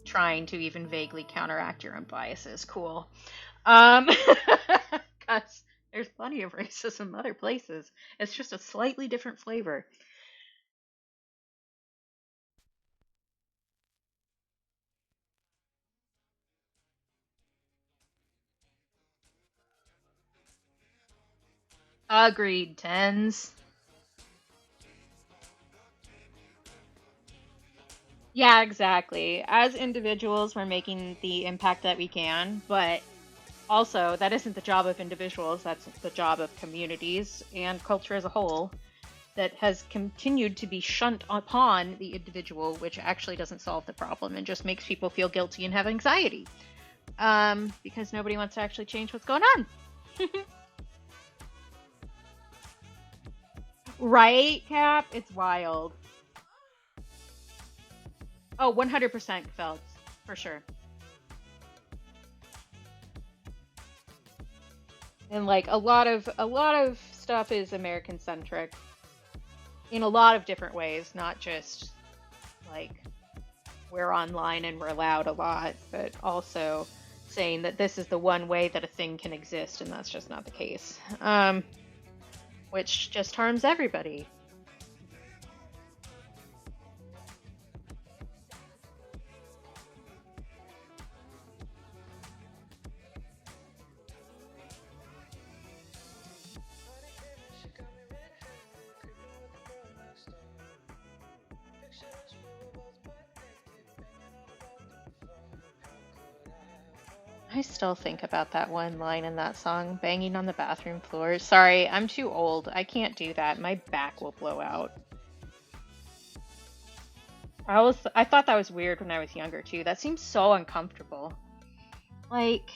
A: trying to even vaguely counteract your own biases. Cool. Because there's plenty of racism other places. It's just a slightly different flavor. Agreed, tens. Yeah, exactly. As individuals, we're making the impact that we can, but also that isn't the job of individuals, that's the job of communities and culture as a whole that has continued to be shunt upon the individual, which actually doesn't solve the problem and just makes people feel guilty and have anxiety. Because nobody wants to actually change what's going on. Right, Cap? It's wild. Oh, 100% felt, for sure. And like a lot of stuff is American centric in a lot of different ways, not just like we're online and we're loud a lot, but also saying that this is the one way that a thing can exist, and that's just not the case. Which just harms everybody. I still think about that one line in that song, banging on the bathroom floor. Sorry, I'm too old. I can't do that. My back will blow out. I thought that was weird when I was younger too. That seems so uncomfortable. Like,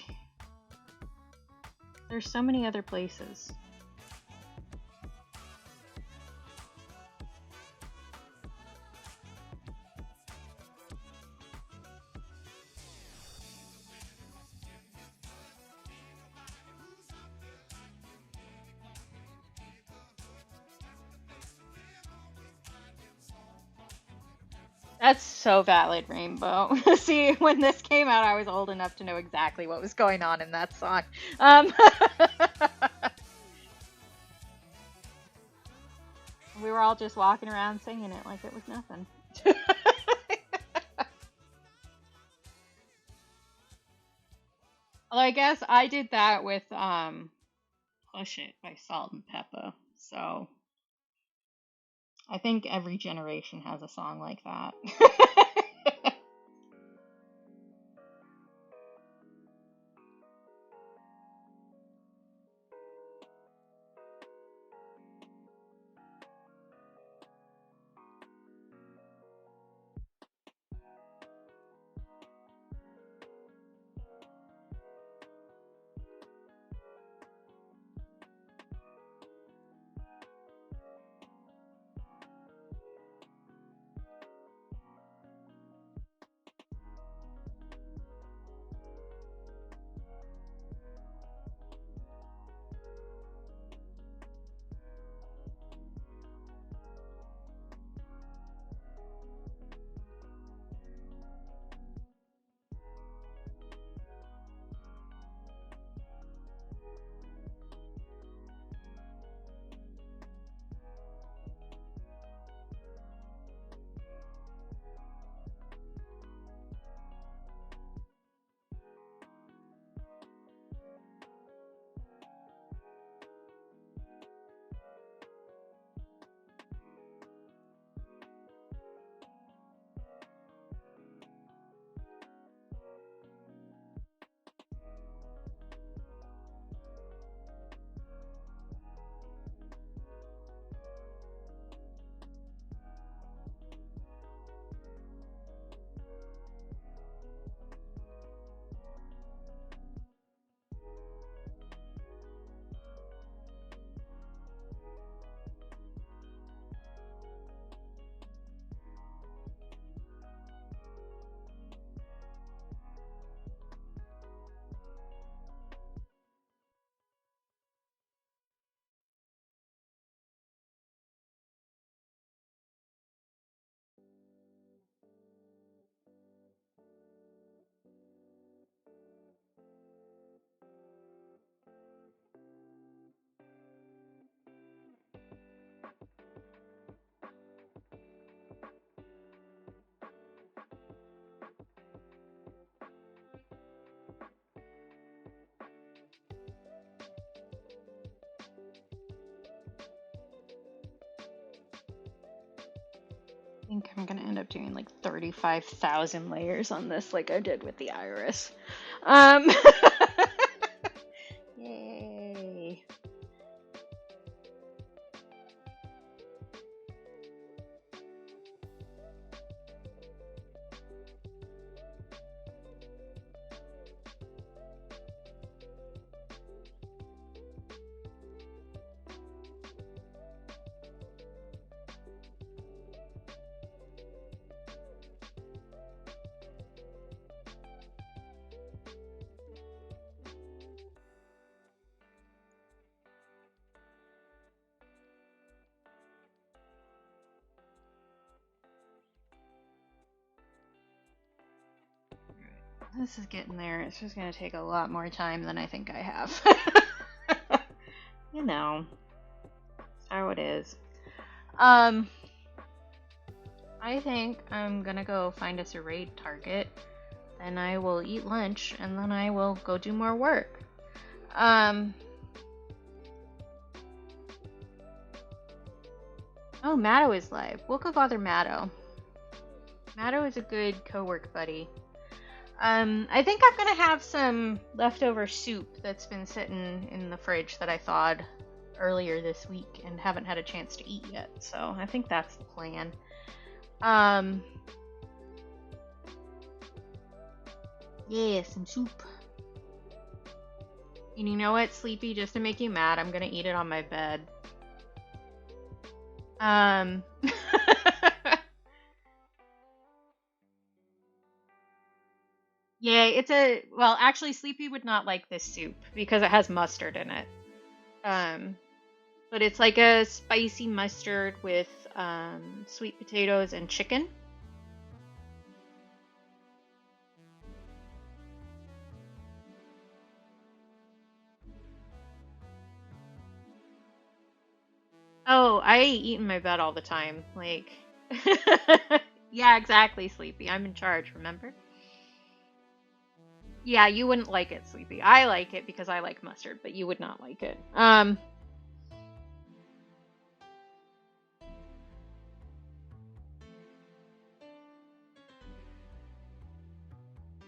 A: there's so many other places. That's so valid, Rainbow. See, when this came out, I was old enough to know exactly what was going on in that song. We were all just walking around singing it like it was nothing. Although I guess I did that with Push It by Salt and Peppa. So I think every generation has a song like that. I think I'm gonna end up doing like 35,000 layers on this like I did with the iris. Um, Yay. This is getting there. It's just gonna take a lot more time than I think I have. You know, that's how it is. I think I'm gonna go find us a raid target. Then I will eat lunch, and then I will go do more work. Oh, Matto is live. We'll go bother Matto. Matto is a good co-work buddy. I think I'm gonna have some leftover soup that's been sitting in the fridge that I thawed earlier this week and haven't had a chance to eat yet. So I think that's the plan. Yeah, some soup. And you know what, Sleepy? Just to make you mad, I'm gonna eat it on my bed. Yeah, well, actually, Sleepy would not like this soup because it has mustard in it. But it's like a spicy mustard with sweet potatoes and chicken. Oh, I eat in my bed all the time. Like, yeah, exactly, Sleepy. I'm in charge, remember? Yeah, you wouldn't like it, Sleepy. I like it because I like mustard, but you would not like it. My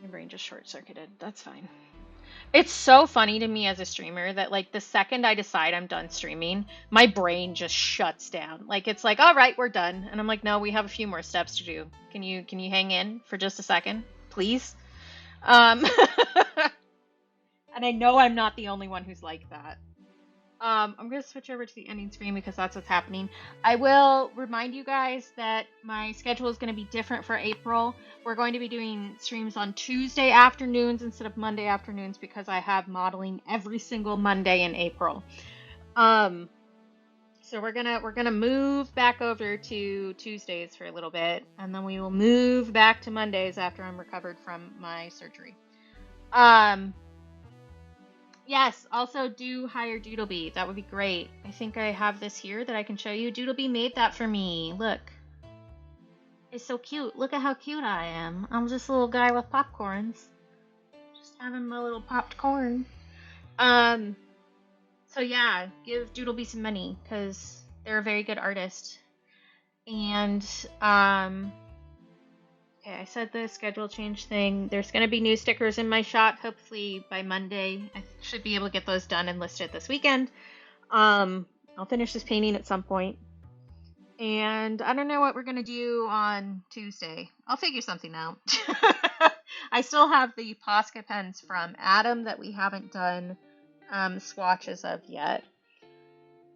A: brain just short-circuited. That's fine. It's so funny to me as a streamer that like the second I decide I'm done streaming, my brain just shuts down. Like it's like, all right, we're done. And I'm like, no, we have a few more steps to do. Can you hang in for just a second, please? Um and I know I'm not the only one who's like that. I'm going to switch over to the ending screen because that's what's happening. I will remind you guys that my schedule is going to be different for April. We're going to be doing streams on Tuesday afternoons instead of Monday afternoons because I have modeling every single Monday in April. So we're gonna move back over to Tuesdays for a little bit, and then we will move back to Mondays after I'm recovered from my surgery. Yes, also do hire Doodlebee. That would be great. I think I have this here that I can show you. Doodlebee made that for me. Look. It's so cute. Look at how cute I am. I'm just a little guy with popcorns. Just having my little popped corn. So yeah, give Doodlebee some money because they're a very good artist. And, okay, I said the schedule change thing. There's going to be new stickers in my shop. Hopefully by Monday, I should be able to get those done and listed this weekend. I'll finish this painting at some point. And I don't know what we're going to do on Tuesday. I'll figure something out. I still have the Posca pens from Adam that we haven't done swatches of yet.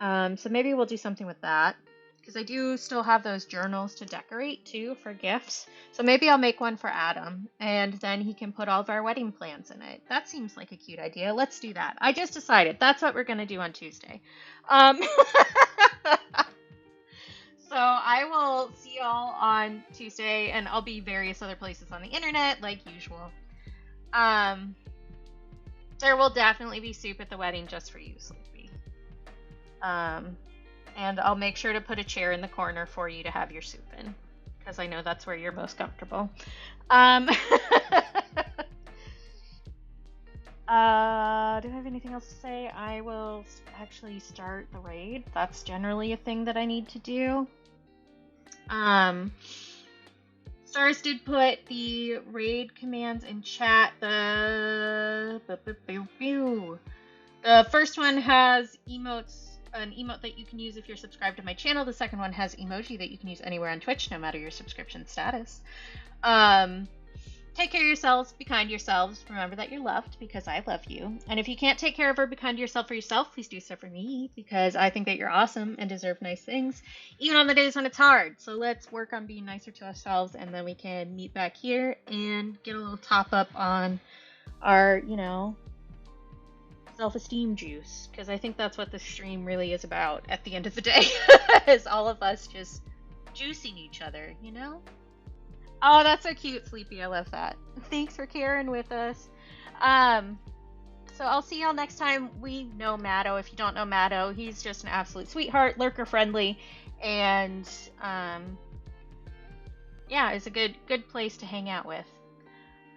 A: So maybe we'll do something with that. Because I do still have those journals to decorate too for gifts. So maybe I'll make one for Adam and then he can put all of our wedding plans in it. That seems like a cute idea. Let's do that. I just decided that's what we're going to do on Tuesday. So I will see y'all on Tuesday and I'll be various other places on the internet like usual. There will definitely be soup at the wedding just for you, Sleepy. And I'll make sure to put a chair in the corner for you to have your soup in, because I know that's where you're most comfortable. Do I have anything else to say? I will actually start the raid. That's generally a thing that I need to do. Stars did put the raid commands in chat. The first one has emotes. An emote that you can use if you're subscribed to my channel. The second one has emoji that you can use anywhere on Twitch, no matter your subscription status. Take care of yourselves, be kind to yourselves, remember that you're loved because I love you. And if you can't take care of or be kind to yourself for yourself, please do so for me because I think that you're awesome and deserve nice things, even on the days when it's hard. So let's work on being nicer to ourselves and then we can meet back here and get a little top up on our, self-esteem juice, because I think that's what the stream really is about at the end of the day, is all of us just juicing each other, Oh, that's so cute, Sleepy. I love that. Thanks for caring with us. So I'll see y'all next time. We know Matto. If you don't know Matto, he's just an absolute sweetheart, lurker friendly, and yeah, it's a good place to hang out with.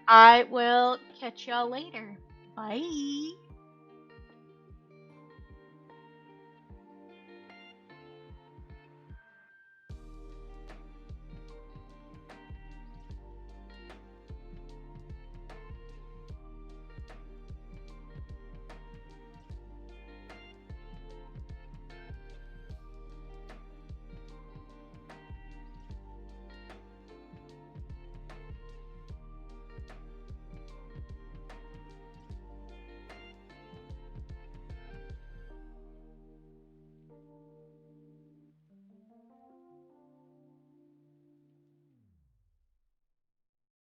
A: I will catch y'all later. Bye.